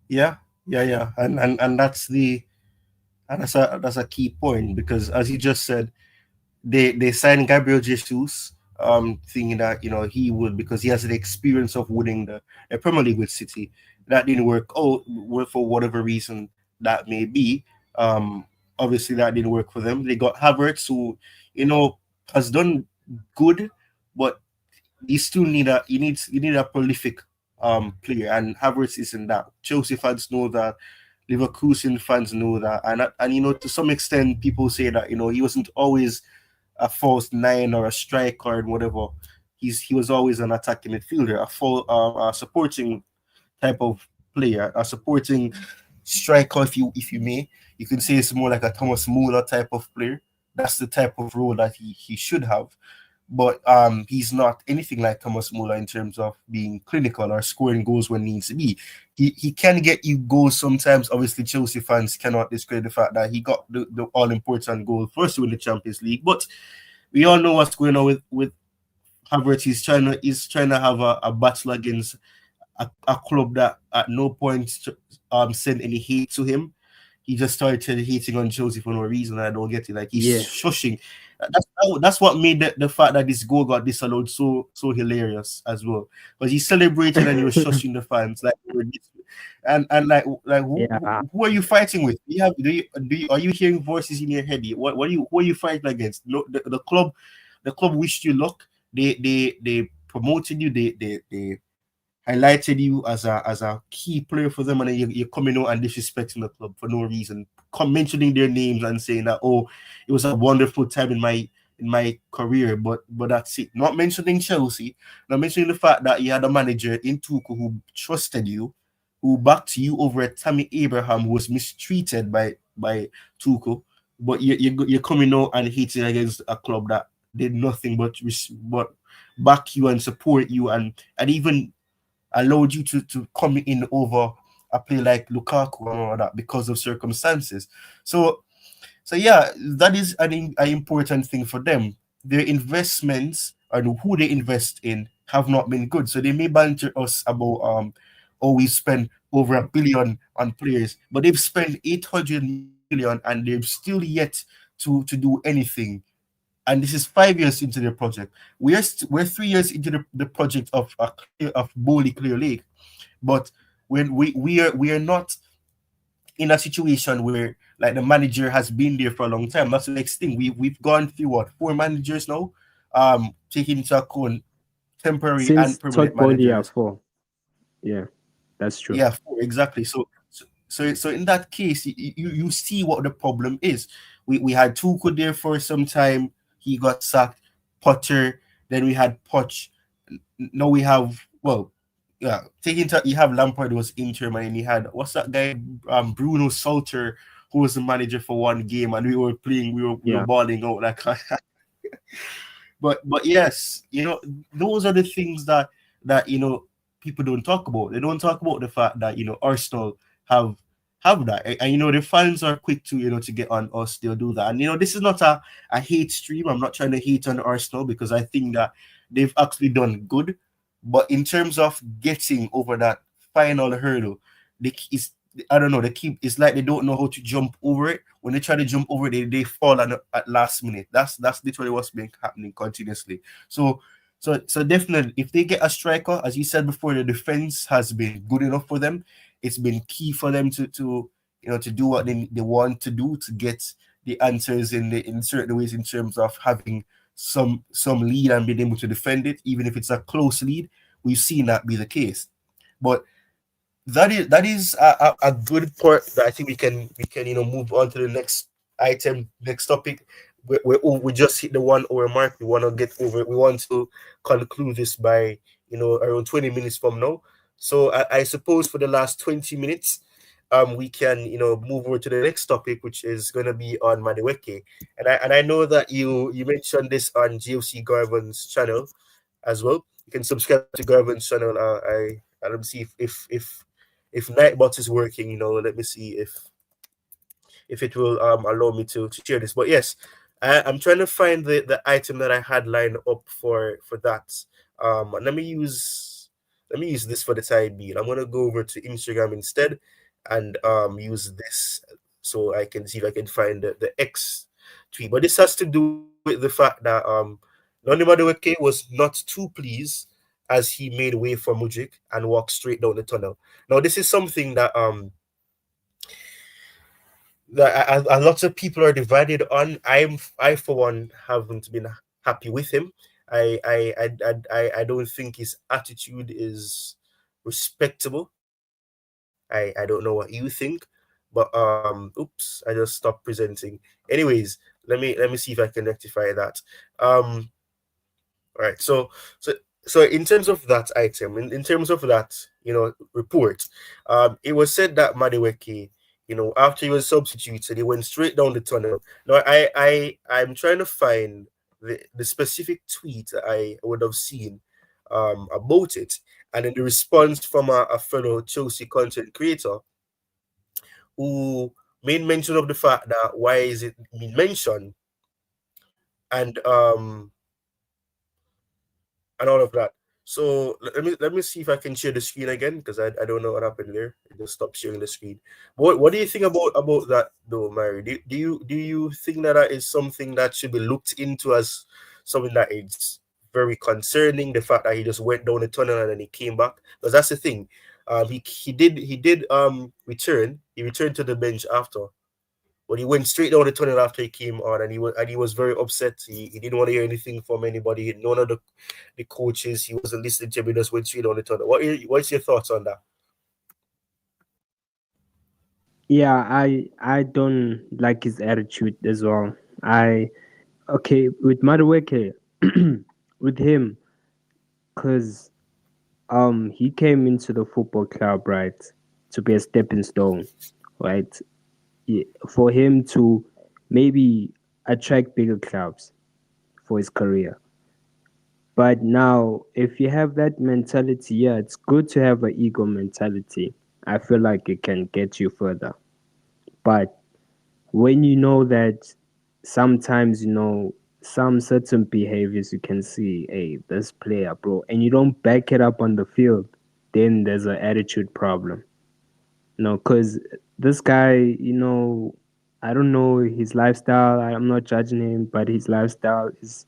Yeah, yeah. And that's a key point because as you just said, they signed Gabriel Jesus, thinking that he would because he has the experience of winning the Premier League with City. That didn't work out for whatever reason that may be. Um, Obviously that didn't work for them. They got Havertz, who has done good, but you need a prolific player, and Havertz isn't that. Chelsea fans know that. Leverkusen fans know that, and to some extent, people say that he wasn't always a false nine or a striker and whatever. He was always an attacking midfielder, a supporting type of player, a supporting striker, if you may. You can say it's more like a Thomas Muller type of player. That's the type of role that he should have. But he's not anything like Thomas Muller in terms of being clinical or scoring goals when needs to be. He can get you goals sometimes. Obviously, Chelsea fans cannot discredit the fact that he got the all important goal first to win the Champions League. But we all know what's going on with Havertz. He's trying to have a battle against a club that at no point sent any hate to him. He just started hating on Chelsea for no reason. I don't get it. Like he's Yeah. shushing. That's what made the fact that this goal got disallowed so hilarious as well. Because he's celebrating and he was shushing the fans and like Yeah. who are you fighting with? Are you hearing voices in your head? What are you who are you fighting against? No, the club wished you luck. They promoted you. They highlighted you as a key player for them, and then you're coming out and disrespecting the club for no reason, mentioning their names and saying that it was a wonderful time in my career, but that's it. Not mentioning Chelsea, not mentioning the fact that you had a manager in Tuchel who trusted you, who backed you over at Tammy Abraham, who was mistreated by Tuchel, but you're coming out and hating against a club that did nothing but back you and support you and even allowed you to come in over a player like Lukaku and all that because of circumstances. So yeah, that is an important thing for them. Their investments and who they invest in have not been good. So they may banter us about oh, we spent over 1 billion on players, but they've spent 800 million and they've still yet to do anything. And this is 5 years into their project. We're 3 years into the project of Bowley Clear Lake, but when we are not in a situation where like the manager has been there for a long time. That's the next thing. We've gone through what, 4 managers now, taking into account temporary and Since permanent Todd Bowley are managers. four. Yeah, that's true. Yeah, four, exactly. So in that case, you see what the problem is. We had Tuchel there for some time. He got sacked. Potter. Then we had Poch. Now we have, well, yeah. Taking into, you have Lampard who was interim, and you had, what's that guy, Bruno Salter, who was the manager for one game, and we were playing, we were Yeah. balling out like. But yes, those are the things that people don't talk about. They don't talk about the fact that Arsenal have that, and the fans are quick to to get on us. They'll do that, and this is not a hate stream. I'm not trying to hate on Arsenal because I think that they've actually done good, but in terms of getting over that final hurdle, it's, I don't know. They keep, it's like they don't know how to jump over it. When they try to jump over it, they fall at last minute. That's literally what's been happening continuously. So definitely, if they get a striker, as you said before, the defense has been good enough for them. It's been key for them to do what they want to do, to get the answers in certain ways, in terms of having some lead and being able to defend it, even if it's a close lead. We've seen that be the case. But that is a good part that I think we can move on to the next item, next topic. We just hit the 1 hour mark. We want to get over it. We want to conclude this by around 20 minutes from now. So I suppose for the last 20 minutes, we can move over to the next topic, which is going to be on Madueke. And I know that you mentioned this on GOC Garvin's channel as well. You can subscribe to Garvin's channel. Let me see if Nightbot is working. Let me see if it will allow me to share this. But yes, I'm trying to find the item that I had lined up for that. Let me use this for the time being. I'm gonna go over to Instagram instead and use this so I can see if I can find the X tweet. But this has to do with the fact that Noni Madueke was not too pleased as he made way for Mudryk and walked straight down the tunnel. Now this is something that a lot of people are divided on. I for one haven't been happy with him. I don't think his attitude is respectable. I don't know what you think, but oops, I just stopped presenting. Anyways, let me see if I can rectify that. Um, all right, so in terms of that item, in terms of that report, it was said that Madueke, after he was substituted, he went straight down the tunnel. Now I'm trying to find the specific tweet that I would have seen about it, and then the response from a fellow Chelsea content creator who made mention of the fact that why is it being mentioned, and and all of that. So let me see if I can share the screen again, because I don't know what happened there. It just stopped sharing the screen. But what do you think about that though, Mary? Do you think that that is something that should be looked into as something that is very concerning? The fact that he just went down the tunnel and then he came back, because that's the thing. He did return. He returned to the bench after, but he went straight down the tunnel after he came on, and he was very upset. He didn't want to hear anything from anybody. None of the coaches. He wasn't listening to him. He just went straight down the tunnel. What's your thoughts on that? Yeah, I don't like his attitude as well. I Okay with Madueke, with him, cause he came into the football club, right, to be a stepping stone, right, for him to maybe attract bigger clubs for his career. But now, if you have that mentality, yeah, it's good to have an ego mentality. I feel like it can get you further. But when you know that sometimes, some certain behaviors you can see, hey, this player, bro, and you don't back it up on the field, then there's an attitude problem. Because this guy, I don't know his lifestyle. I'm not judging him, but his lifestyle is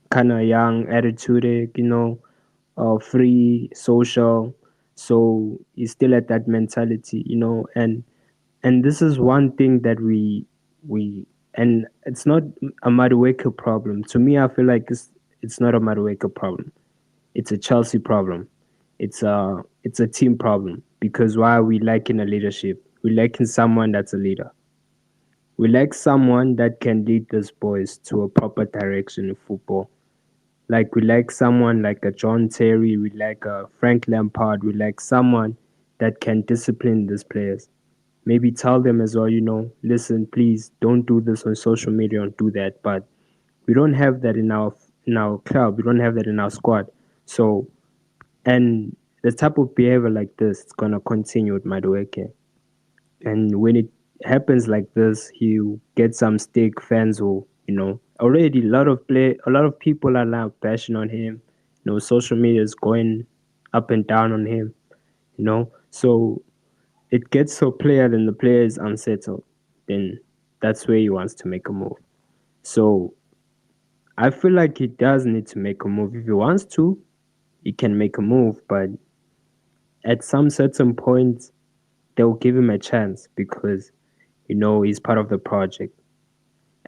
kind of young, attitude, free, social. So he's still at that mentality, and this is one thing that we and it's not a Madueke problem. To me, I feel like it's not a Madueke problem. It's a Chelsea problem. It's a team problem because why are we lacking a leadership? We lacking someone that's a leader. We lack someone that can lead these boys to a proper direction in football. Like we like someone like a John Terry, we like a Frank Lampard, we like someone that can discipline these players. Maybe tell them as well, listen, please don't do this on social media, don't do that. But we don't have that in our club. We don't have that in our squad. So and the type of behavior like this, it's gonna continue with Madueke. And when it happens like this, he'll get some stake fans who, already a lot of people are now bashing on him. Social media is going up and down on him. So it gets so player, then the player is unsettled. Then that's where he wants to make a move. So I feel like he does need to make a move. If he wants to, he can make a move, but at some certain point they'll give him a chance because he's part of the project.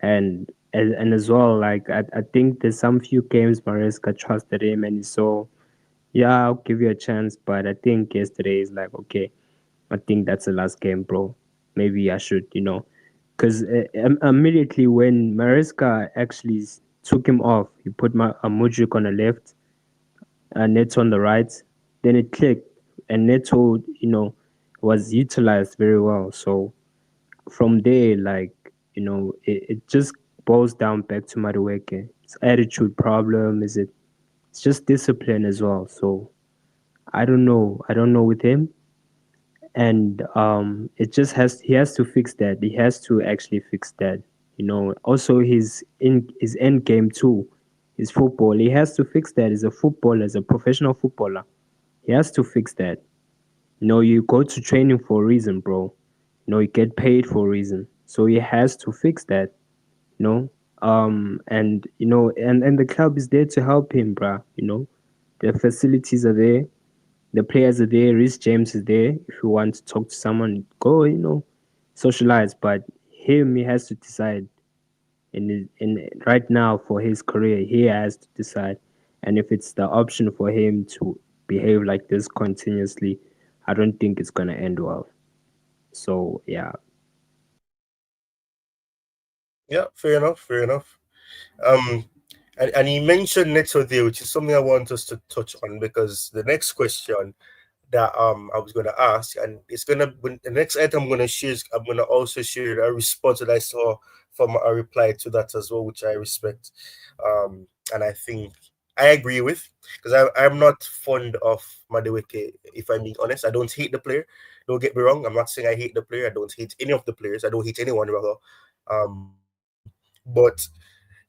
And as well, like I think there's some few games Maresca trusted him and he saw, yeah, I'll give you a chance. But I think yesterday is like, okay, I think that's the last game, bro. Maybe I should, because immediately when Maresca actually took him off, he put Mudryk on the left, Neto on the right, then it clicked, and Neto, was utilized very well. So from there, like, it just boils down back to Madueke. It's attitude problem, is it? It's just discipline as well. So I don't know. I don't know with him. And it just he has to fix that. He has to actually fix that. Also his end game too, his football. He has to fix that as a footballer, as a professional footballer. He has to fix that. You go to training for a reason, bro. You get paid for a reason. So he has to fix that. You know. And the club is there to help him, bruh. The facilities are there, the players are there, Rhys James is there. If you want to talk to someone, go, socialize. But he has to decide in right now for his career, he has to decide. And if it's the option for him to behave like this continuously, I don't think it's gonna end well. So yeah. Yeah, fair enough, fair enough. Um, and you mentioned Neto there, which is something I want us to touch on because the next question that I was gonna ask, and it's gonna when the next item I'm gonna share is I'm gonna also share a response that I saw from a reply to that as well, which I respect. And I think I agree with because I'm not fond of Madueke, if I'm being honest. I don't hate the player. Don't get me wrong. I'm not saying I hate the player. I don't hate any of the players. I don't hate anyone rather. But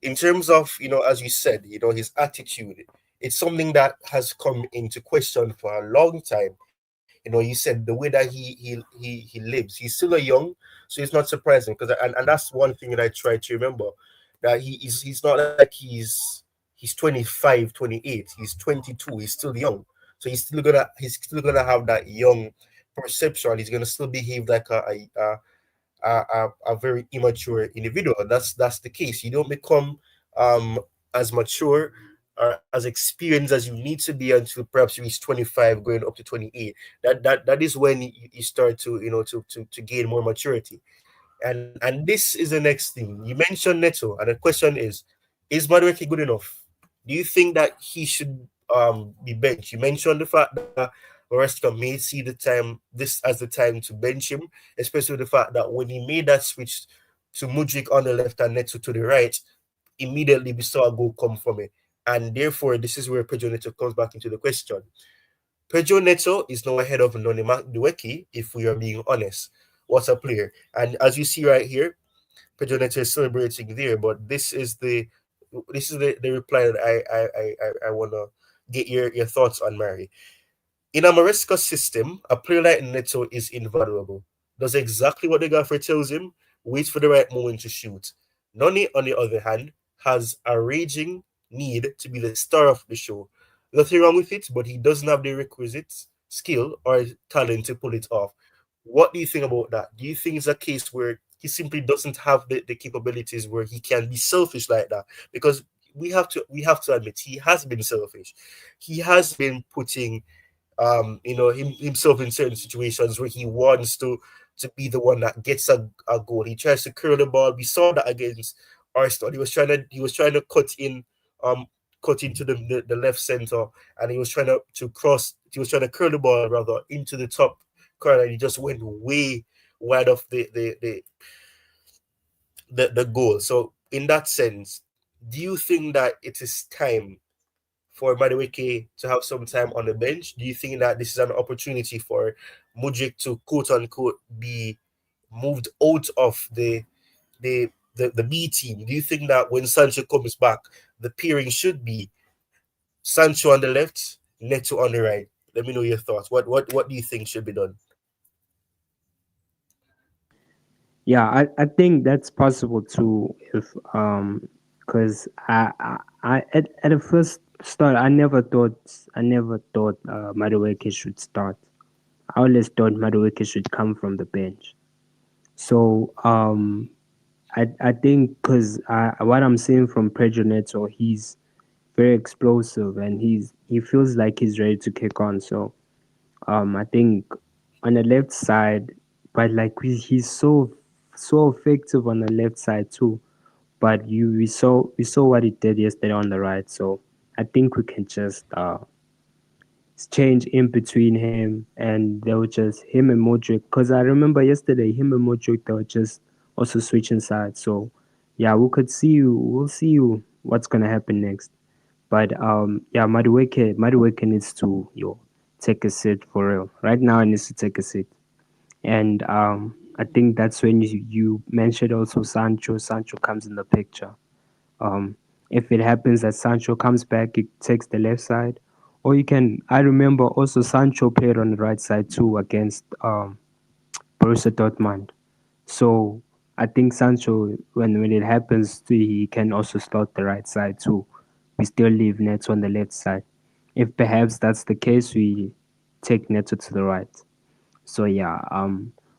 in terms of as you said, his attitude, it's something that has come into question for a long time. You said the way that he lives, he's still a young, so it's not surprising because and that's one thing that I try to remember, that he's not like he's 25, 28, he's 22, he's still young, so he's still gonna have that young perception. He's gonna still behave like a very immature individual. That's the case. You don't become as mature or as experienced as you need to be until perhaps you reach 25, going up to 28. That is when you start to to gain more maturity. And this is the next thing. You mentioned Neto, and the question is Madueke good enough? Do you think that he should be benched? You mentioned the fact that Maresca may see this as the time to bench him, especially the fact that when he made that switch to Mudryk on the left and Neto to the right, immediately we saw a goal come from it. And therefore, this is where Pedro Neto comes back into the question. Pedro Neto is now ahead of Noni Madueke, if we are being honest. What a player. And as you see right here, Pedro Neto is celebrating there, but this is this is the reply that I wanna get your thoughts on, Mary. In a Maresca system, a player like Neto is invaluable. Does exactly what the gaffer tells him, waits for the right moment to shoot. Noni, on the other hand, has a raging need to be the star of the show. Nothing wrong with it, but he doesn't have the requisite skill or talent to pull it off. What do you think about that? Do you think it's a case where he simply doesn't have the capabilities where he can be selfish like that? Because we have to admit he has been selfish. He has been putting himself in certain situations where he wants to be the one that gets a goal. He tries to curl the ball. We saw that against Arsenal. He was trying to cut into the left center, and he was trying to cross. He was trying to curl the ball rather into the top corner. And he just went way wide of the goal. So in that sense, do you think that it is time for Madueke to have some time on the bench? Do you think that this is an opportunity for Mudrik to quote unquote be moved out of the B team? Do you think that when Sancho comes back, the pairing should be Sancho on the left, Neto on the right? Let me know your thoughts. What do you think should be done? Yeah, I think that's possible too. If because at the first start, I never thought Madueke should start. I always thought Madueke should come from the bench. So I think because what I'm seeing from Pedro Neto, he's very explosive and he feels like he's ready to kick on. So I think on the left side, but like he's so effective on the left side too. But we saw what he did yesterday on the right. So I think we can just change in between him and they were just him and Modric. Because I remember yesterday him and Modric they were just also switching sides. So yeah, we'll see you what's gonna happen next. But yeah, Madueke needs to take a seat for real. Right now, he needs to take a seat, and I think that's when you mentioned also Sancho. Sancho comes in the picture. Um, if it happens that Sancho comes back, he takes the left side, or you can. I remember also Sancho played on the right side too against Borussia Dortmund. So I think Sancho, when it happens, he can also slot the right side too. We still leave Neto on the left side. If perhaps that's the case, we take Neto to the right. So yeah,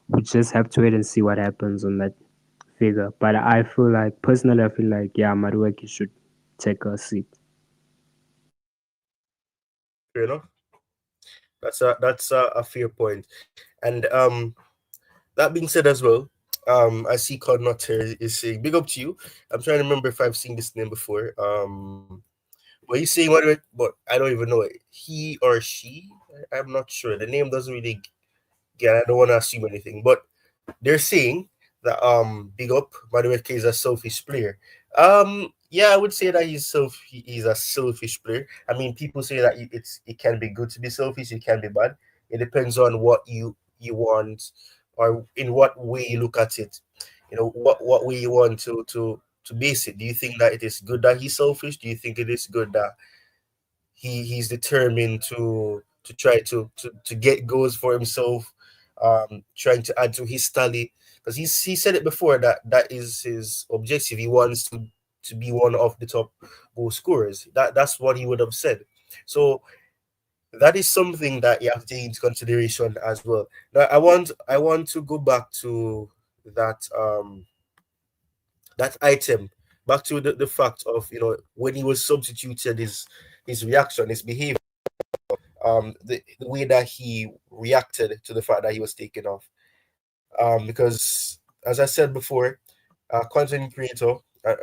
we just have to wait and see what happens on that figure. But I feel like personally, I feel like yeah, Madueke should take a seat. Fair enough. That's a fair point. And that being said as well, I see Connor is saying big up to you. I'm trying to remember if I've seen this name before. What he's saying, but I don't even know it. He or she, I'm not sure. The name doesn't really get. I don't want to assume anything, but they're saying that big up Madueke is a selfish player. Yeah, I would say that he's a selfish player. I mean, people say that it can be good to be selfish, it can be bad. It depends on what you want or in what way you look at it. What way you want to base it. Do you think that it is good that he's selfish? Do you think it is good that he's determined to try to get goals for himself, trying to add to his tally? Because he said it before that that is his objective. He wants to be one of the top goal scorers. That's what he would have said. So that is something that you have to take into consideration as well. Now I want to go back to that that item, back to the fact of when he was substituted, his reaction, his behavior, the way that he reacted to the fact that he was taken off. Because as I said before, content creator,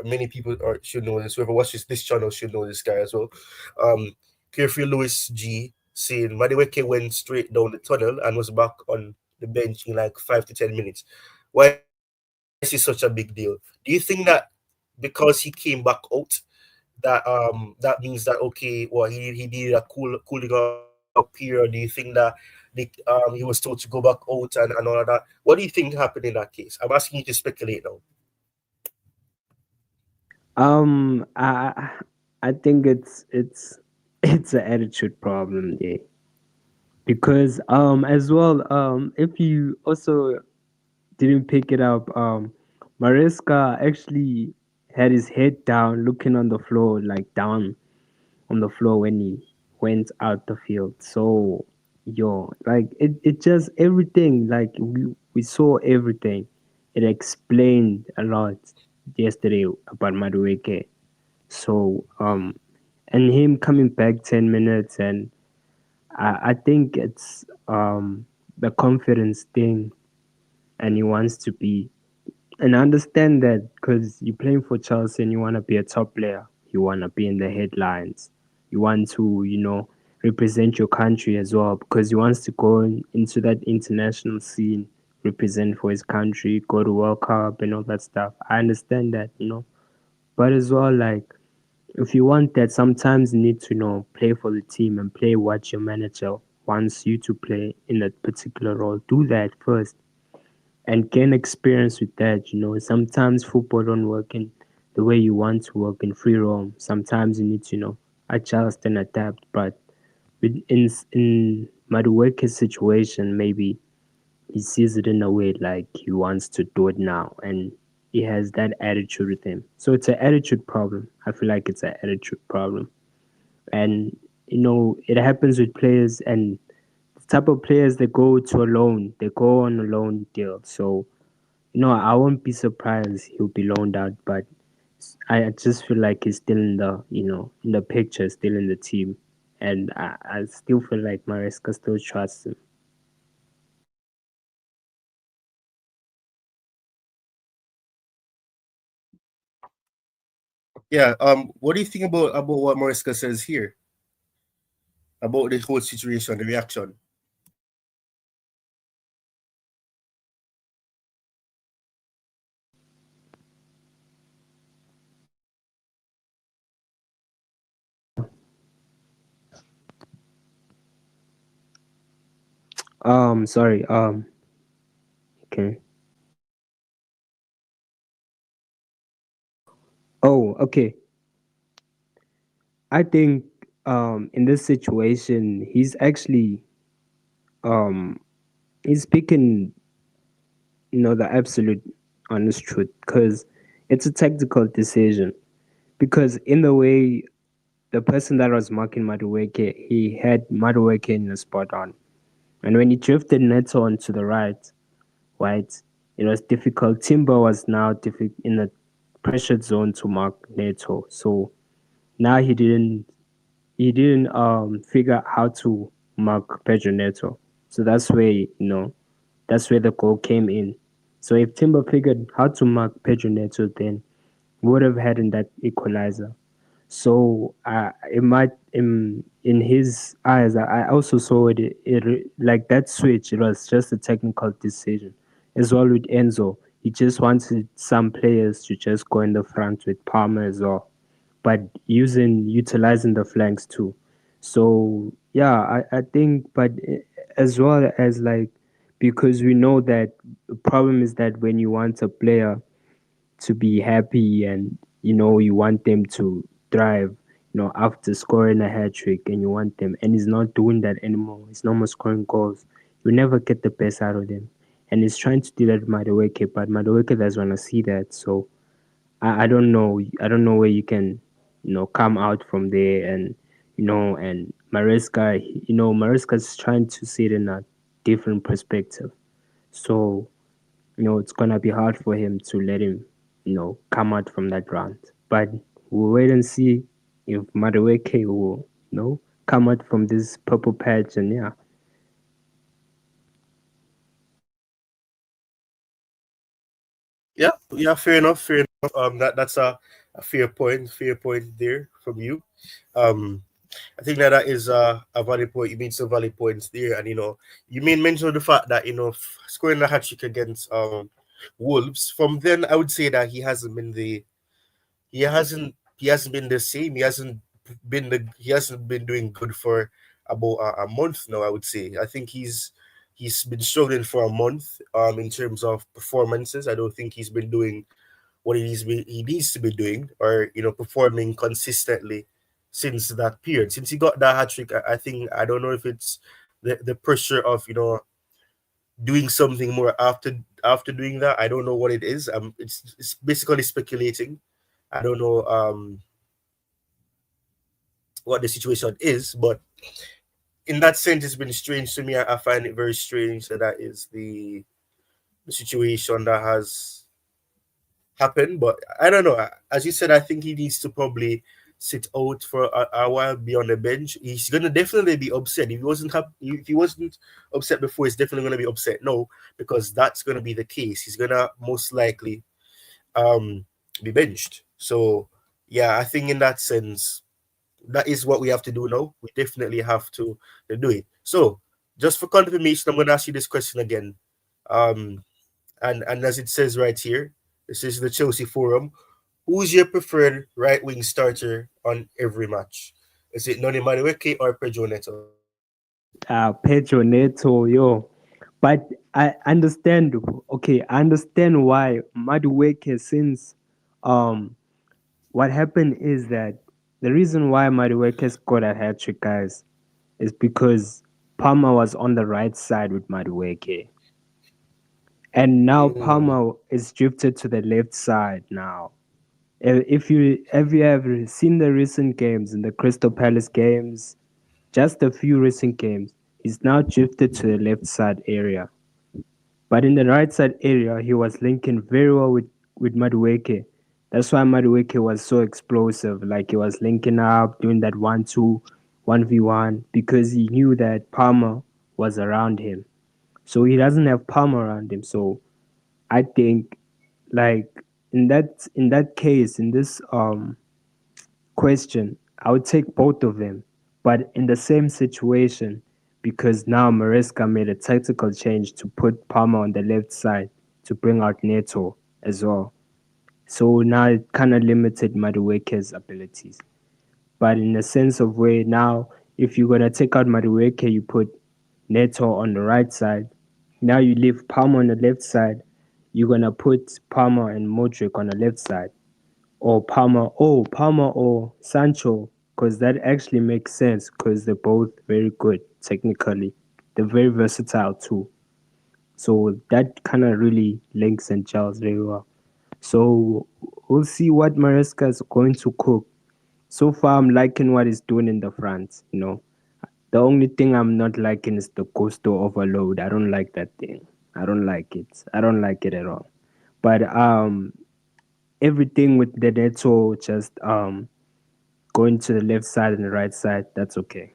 many people should know this. Whoever watches this channel should know this guy as well. Um, Carefree Lewis G saying Madueke went straight down the tunnel and was back on the bench in like 5 to 10 minutes. Why is this such a big deal? Do you think that because he came back out, that means that okay, well he did a cooling off period? Do you think that he was told to go back out and all of that? What do you think happened in that case? I'm asking you to speculate now. I think it's it's an attitude problem there because as well if you also didn't pick it up, Maresca actually had his head down, looking on the floor, like down on the floor when he went out the field. So, yo, like it just everything, like we saw everything. It explained a lot yesterday about Madueke. So, and him coming back 10 minutes, and I think it's the confidence thing, and he wants to be, and I understand that because you're playing for Chelsea and you want to be a top player, you want to be in the headlines, you want to, represent your country as well because he wants to go into that international scene, represent for his country, go to World Cup and all that stuff. I understand that. But as well, like, if you want that, sometimes you need to, play for the team and play what your manager wants you to play in that particular role. Do that first and gain experience with that. Sometimes football don't work in the way you want to work in free roam. Sometimes you need to, adjust and adapt. But in Madueke's situation, maybe he sees it in a way like he wants to do it now, and he has that attitude with him. So it's an attitude problem. I feel like it's an attitude problem, and it happens with players and the type of players that go to a loan. They go on a loan deal, so I won't be surprised he'll be loaned out, but I just feel like he's still in the picture, still in the team, and I still feel like Maresca still trusts him. Yeah. What do you think about what Mariska says here about the whole situation, the reaction? Sorry. Okay. Oh, okay. I think in this situation, um he's speaking the absolute honest truth because it's a tactical decision. Because in the way the person that was marking Madueke, he had Madueke in the spot on. And when he drifted Neto onto the right, it was difficult. Timber was now in a pressured zone to mark Neto. So now he didn't figure out how to mark Pedro Neto. So that's where the goal came in. So if Timber figured how to mark Pedro Neto, then we would have had in that equalizer. So it might in his eyes. I also saw it like that switch. It was just a technical decision, as well with Enzo. He just wanted some players to just go in the front with Palmer as well, but utilizing the flanks too. So yeah, I think, but as well as like because we know that the problem is that when you want a player to be happy and you want them to thrive after scoring a hat trick and you want them and he's not doing that anymore, he's no more scoring goals, you never get the best out of them, and he's trying to do that with Madueke, but Madueke doesn't want to see that. So I don't know where you can come out from there, and Maresca's trying to see it in a different perspective. So it's gonna be hard for him to let him, come out from that round. But we'll wait and see if Madueke will, come out from this purple patch. And yeah, Yeah, yeah, fair enough, fair enough. That's a fair point there from you. Um, I think that is a valid point. You made some valid points there, and you made mention of the fact that scoring a hat trick against Wolves. From then, I would say that he hasn't been the same. He hasn't been doing good for about a month now. I would say. I think he's been struggling for a month in terms of performances. I don't think he's been doing what he needs to be doing, or performing consistently since that period. Since he got that hat trick, I think, I don't know if it's the pressure of doing something more after doing that. I don't know what it is. It's basically speculating. I don't know what the situation is, but in that sense, it's been strange to me. I find it very strange that that is the situation that has happened. But I don't know. As you said, I think he needs to probably sit out for a while, be on the bench. He's gonna definitely be upset. If he wasn't upset before, he's definitely gonna be upset now, because that's gonna be the case. He's gonna most likely um be benched. So yeah, I think in that sense, that is what we have to do now. We definitely have to do it. So just for confirmation, I'm gonna ask you this question again. Um and as it says right here, this is the Chelsea forum. Who's your preferred right wing starter on every match? Is it Noni Madueke or Pedro Neto? Pedro Neto, yo. But I understand. Okay, I understand why Madueke, since um what happened is that the reason why Madueke scored a hat trick, guys, is because Palmer was on the right side with Madueke, and now Mm, Palmer is drifted to the left side now. If you have you ever seen the recent games in the Crystal Palace games, just a few recent games, he's now drifted to the left side area. But in the right side area, he was linking very well with Madueke. That's why Madueke was so explosive. Like he was linking up, doing that 1-2, 1v1, because he knew that Palmer was around him. So he doesn't have Palmer around him. So I think, like, in that case, in this question, I would take both of them, but in the same situation, because now Maresca made a tactical change to put Palmer on the left side to bring out Neto as well. So now it kind of limited Madueke's abilities. But in the sense of where now, if you're gonna take out Madueke, you put Neto on the right side. Now you leave Palmer on the left side. You're gonna put Palmer and Modric on the left side, or Palmer or Sancho, because that actually makes sense because they're both very good technically. They're very versatile too. So that kind of really links and gels very well. So we'll see what Maresca is going to cook. So far, I'm liking what he's doing in the front. The only thing I'm not liking is the coastal overload. I don't like that thing. I don't like it. I don't like it at all. But everything with the Neto just going to the left side and the right side, that's okay.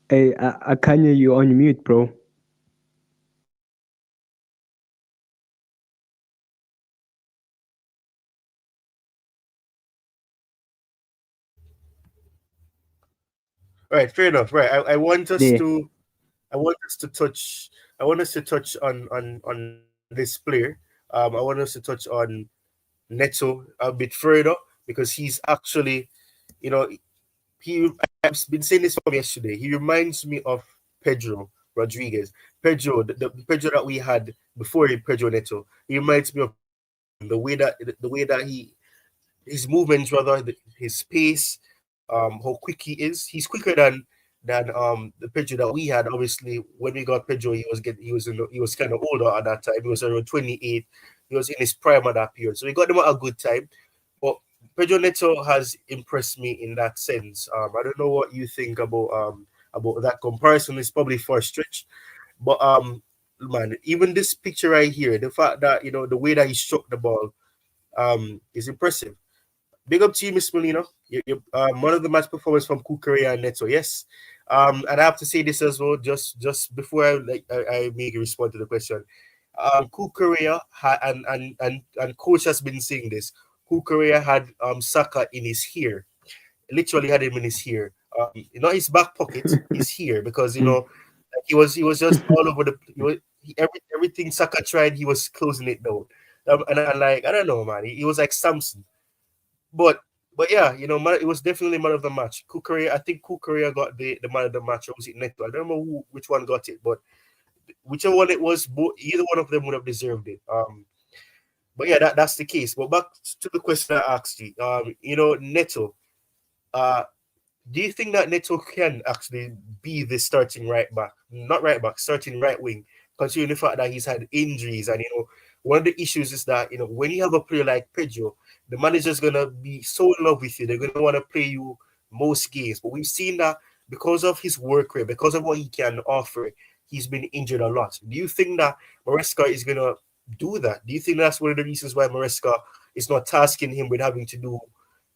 Hey, Akanya, you on mute, bro. right, fair enough. Right, I want us There. to I want us to touch I want us to touch on this player. I want us to touch on Neto a bit further, because he's actually, you know, he I've been saying this from yesterday. He reminds me of Pedro Rodriguez. Pedro, the Pedro that we had before Pedro Neto. He reminds me of the way that his movements, rather, his pace, how quick he is. He's quicker than the Pedro that we had. Obviously, when we got Pedro, he was kind of older at that time. He was around 28. He was in his prime at that period, so we got him at a good time. But Pedro Neto has impressed me in that sense. I don't know what you think about that comparison. It's probably for a stretch, but man, even this picture right here, the fact that the way that he struck the ball is impressive. Big up to you, Miss Molina. You one of the match performance from Kukurea and Neto. Yes. And I have to say this as well, just before I make a respond to the question. Kukurea had and coach has been saying this. Kukurea had Saka in his hair, literally had him in his hair not his back pocket, is here because like he was just all over the everything Saka tried, he was closing it down. And like I don't know, man, he was like Samson. But yeah, it was definitely man of the match. Kukurea, I think Kukurea got the man of the match, or was it Neto? I don't know which one got it, but whichever one it was, either one of them would have deserved it. But yeah, that's the case. But back to the question I asked you, Neto, uh, do you think that Neto can actually be the starting right back, not right back, starting right wing, considering the fact that he's had injuries? And one of the issues is that when you have a player like Pedro, the manager's gonna be so in love with you, they're gonna want to play you most games. But we've seen that because of his work rate, because of what he can offer, he's been injured a lot. Do you think that Maresca is gonna do that? Do you think that's one of the reasons why Maresca is not tasking him with having to do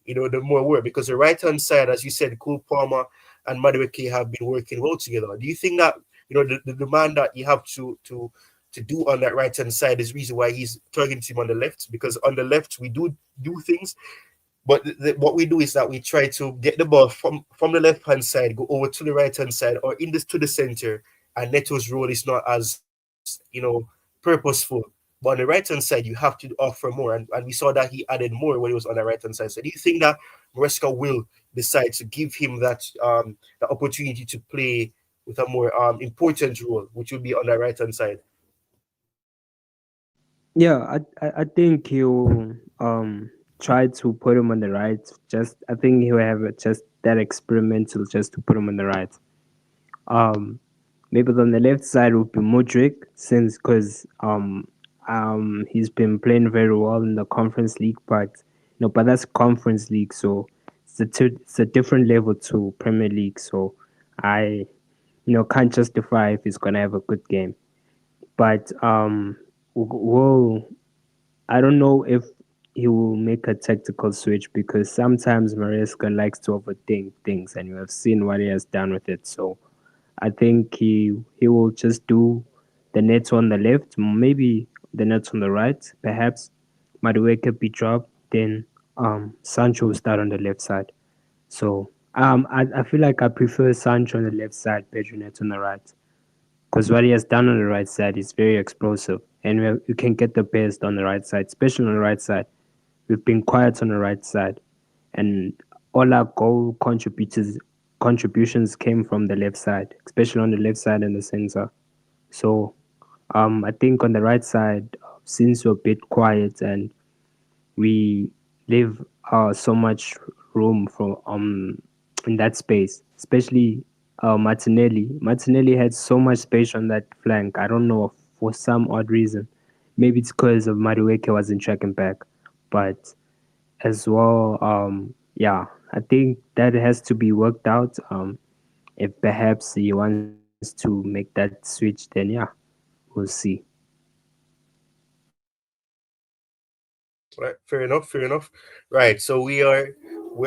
the more work, because the right hand side, as you said, Cole Palmer and Madueke have been working well together. Do you think that the demand that you have to do on that right hand side is the reason why he's targeting him on the left? Because on the left we do things, but what we do is that we try to get the ball from the left hand side, go over to the right hand side, or in this to the center. And Neto's role is not as purposeful. But on the right hand side, you have to offer more, and we saw that he added more when he was on the right hand side. So do you think that Maresca will decide to give him that the opportunity to play with a more important role, which will be on the right hand side? Yeah, I think he'll try to put him on the right. Just I think he'll have just that experimental just to put him on the right. Um, maybe on the left side would be Modric, since because he's been playing very well in the Conference League, but but that's Conference League, so it's a different level to Premier League. So I can't justify if he's gonna have a good game, but we'll I don't know if he will make a tactical switch, because sometimes Maresca likes to overthink things, and you have seen what he has done with it. So I think he will just do the nets on the left, maybe the nets on the right. Perhaps Madueke be dropped, then Sancho will start on the left side. So I feel like I prefer Sancho on the left side, Pedro Neto on the right, because what he has done on the right side is very explosive, and you can get the best on the right side, especially on the right side. We've been quiet on the right side, and all our goal contributions came from the left side, especially on the left side and the center. So I think on the right side, since we're a bit quiet and we leave so much room for in that space, especially Martinelli. Martinelli had so much space on that flank. I don't know, for some odd reason. Maybe it's because of Madueke wasn't tracking back, but as well, yeah, I think that has to be worked out. If perhaps he wants to make that switch, then yeah, we'll see. Right, fair enough, fair enough. Right, so we're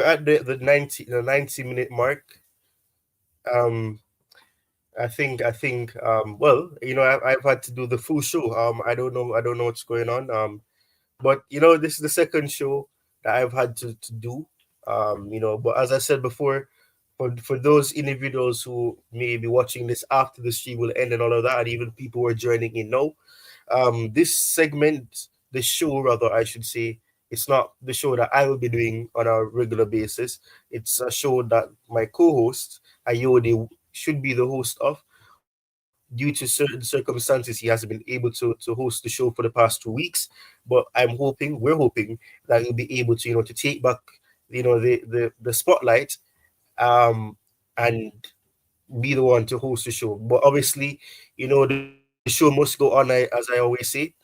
at the 90-minute mark. Um, I think well, I've had to do the full show. I don't know what's going on. But this is the second show that I've had to do. But as I said before, for those individuals who may be watching this after the stream will end and all of that, and even people who are joining in now, this segment, the show rather, I should say, it's not the show that I will be doing on a regular basis. It's a show that my co-host Ayode should be the host of. Due to certain circumstances, he hasn't been able to host the show for the past 2 weeks. But we're hoping that he'll be able to to take back the spotlight, um and be the one to host the show. But obviously, the show must go on. As I always say,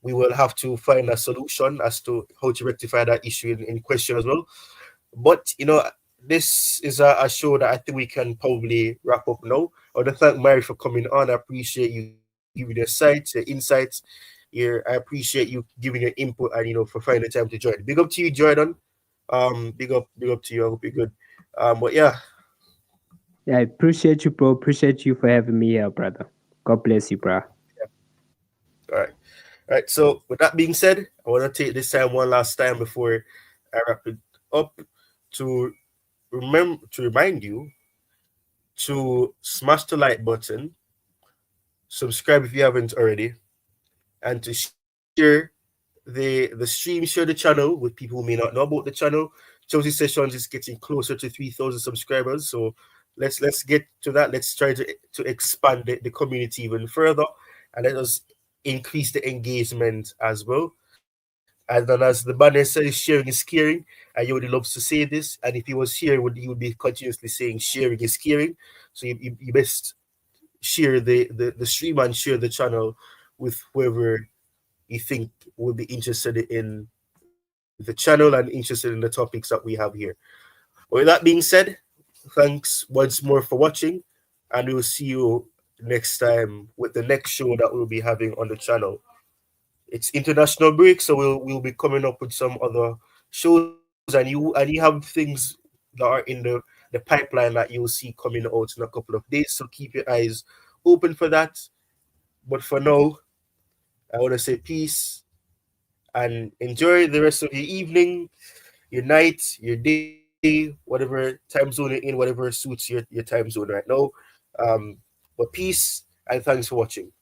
we will have to find a solution as to how to rectify that issue in question as well. But this is a show that I think we can probably wrap up now. I want to thank Mary for coming on. I appreciate you giving your sights, your insights. I appreciate you giving your input and for finding the time to join. Big up to you, Jordan. Big up to you. I hope you're good. But yeah, Yeah, I appreciate you, bro. Appreciate you for having me here, brother. God bless you, bro. all right. All right. So with that being said, I want to take this time one last time before I wrap it up to remind you to smash the like button, subscribe if you haven't already, and to share the stream, share the channel with people who may not know about the channel. Chelsea Sessions is getting closer to 3,000 subscribers, so let's get to that. Let's try to expand the community even further, and let us increase the engagement as well. And then, as the banner says, sharing is caring. And Yodi loves to say this. And if he was here, he would be continuously saying sharing is caring. So you best share the stream and share the channel with whoever you think will be interested in the channel and interested in the topics that we have here. With that being said, thanks once more for watching, and we'll see you next time with the next show that we'll be having on the channel. It's international break, so we'll be coming up with some other shows, and you have things that are in the pipeline that you'll see coming out in a couple of days. So keep your eyes open for that. But for now, I want to say peace and enjoy the rest of your evening, your night, your day, whatever time zone you're in, whatever suits your time zone right now. Um, but peace and thanks for watching.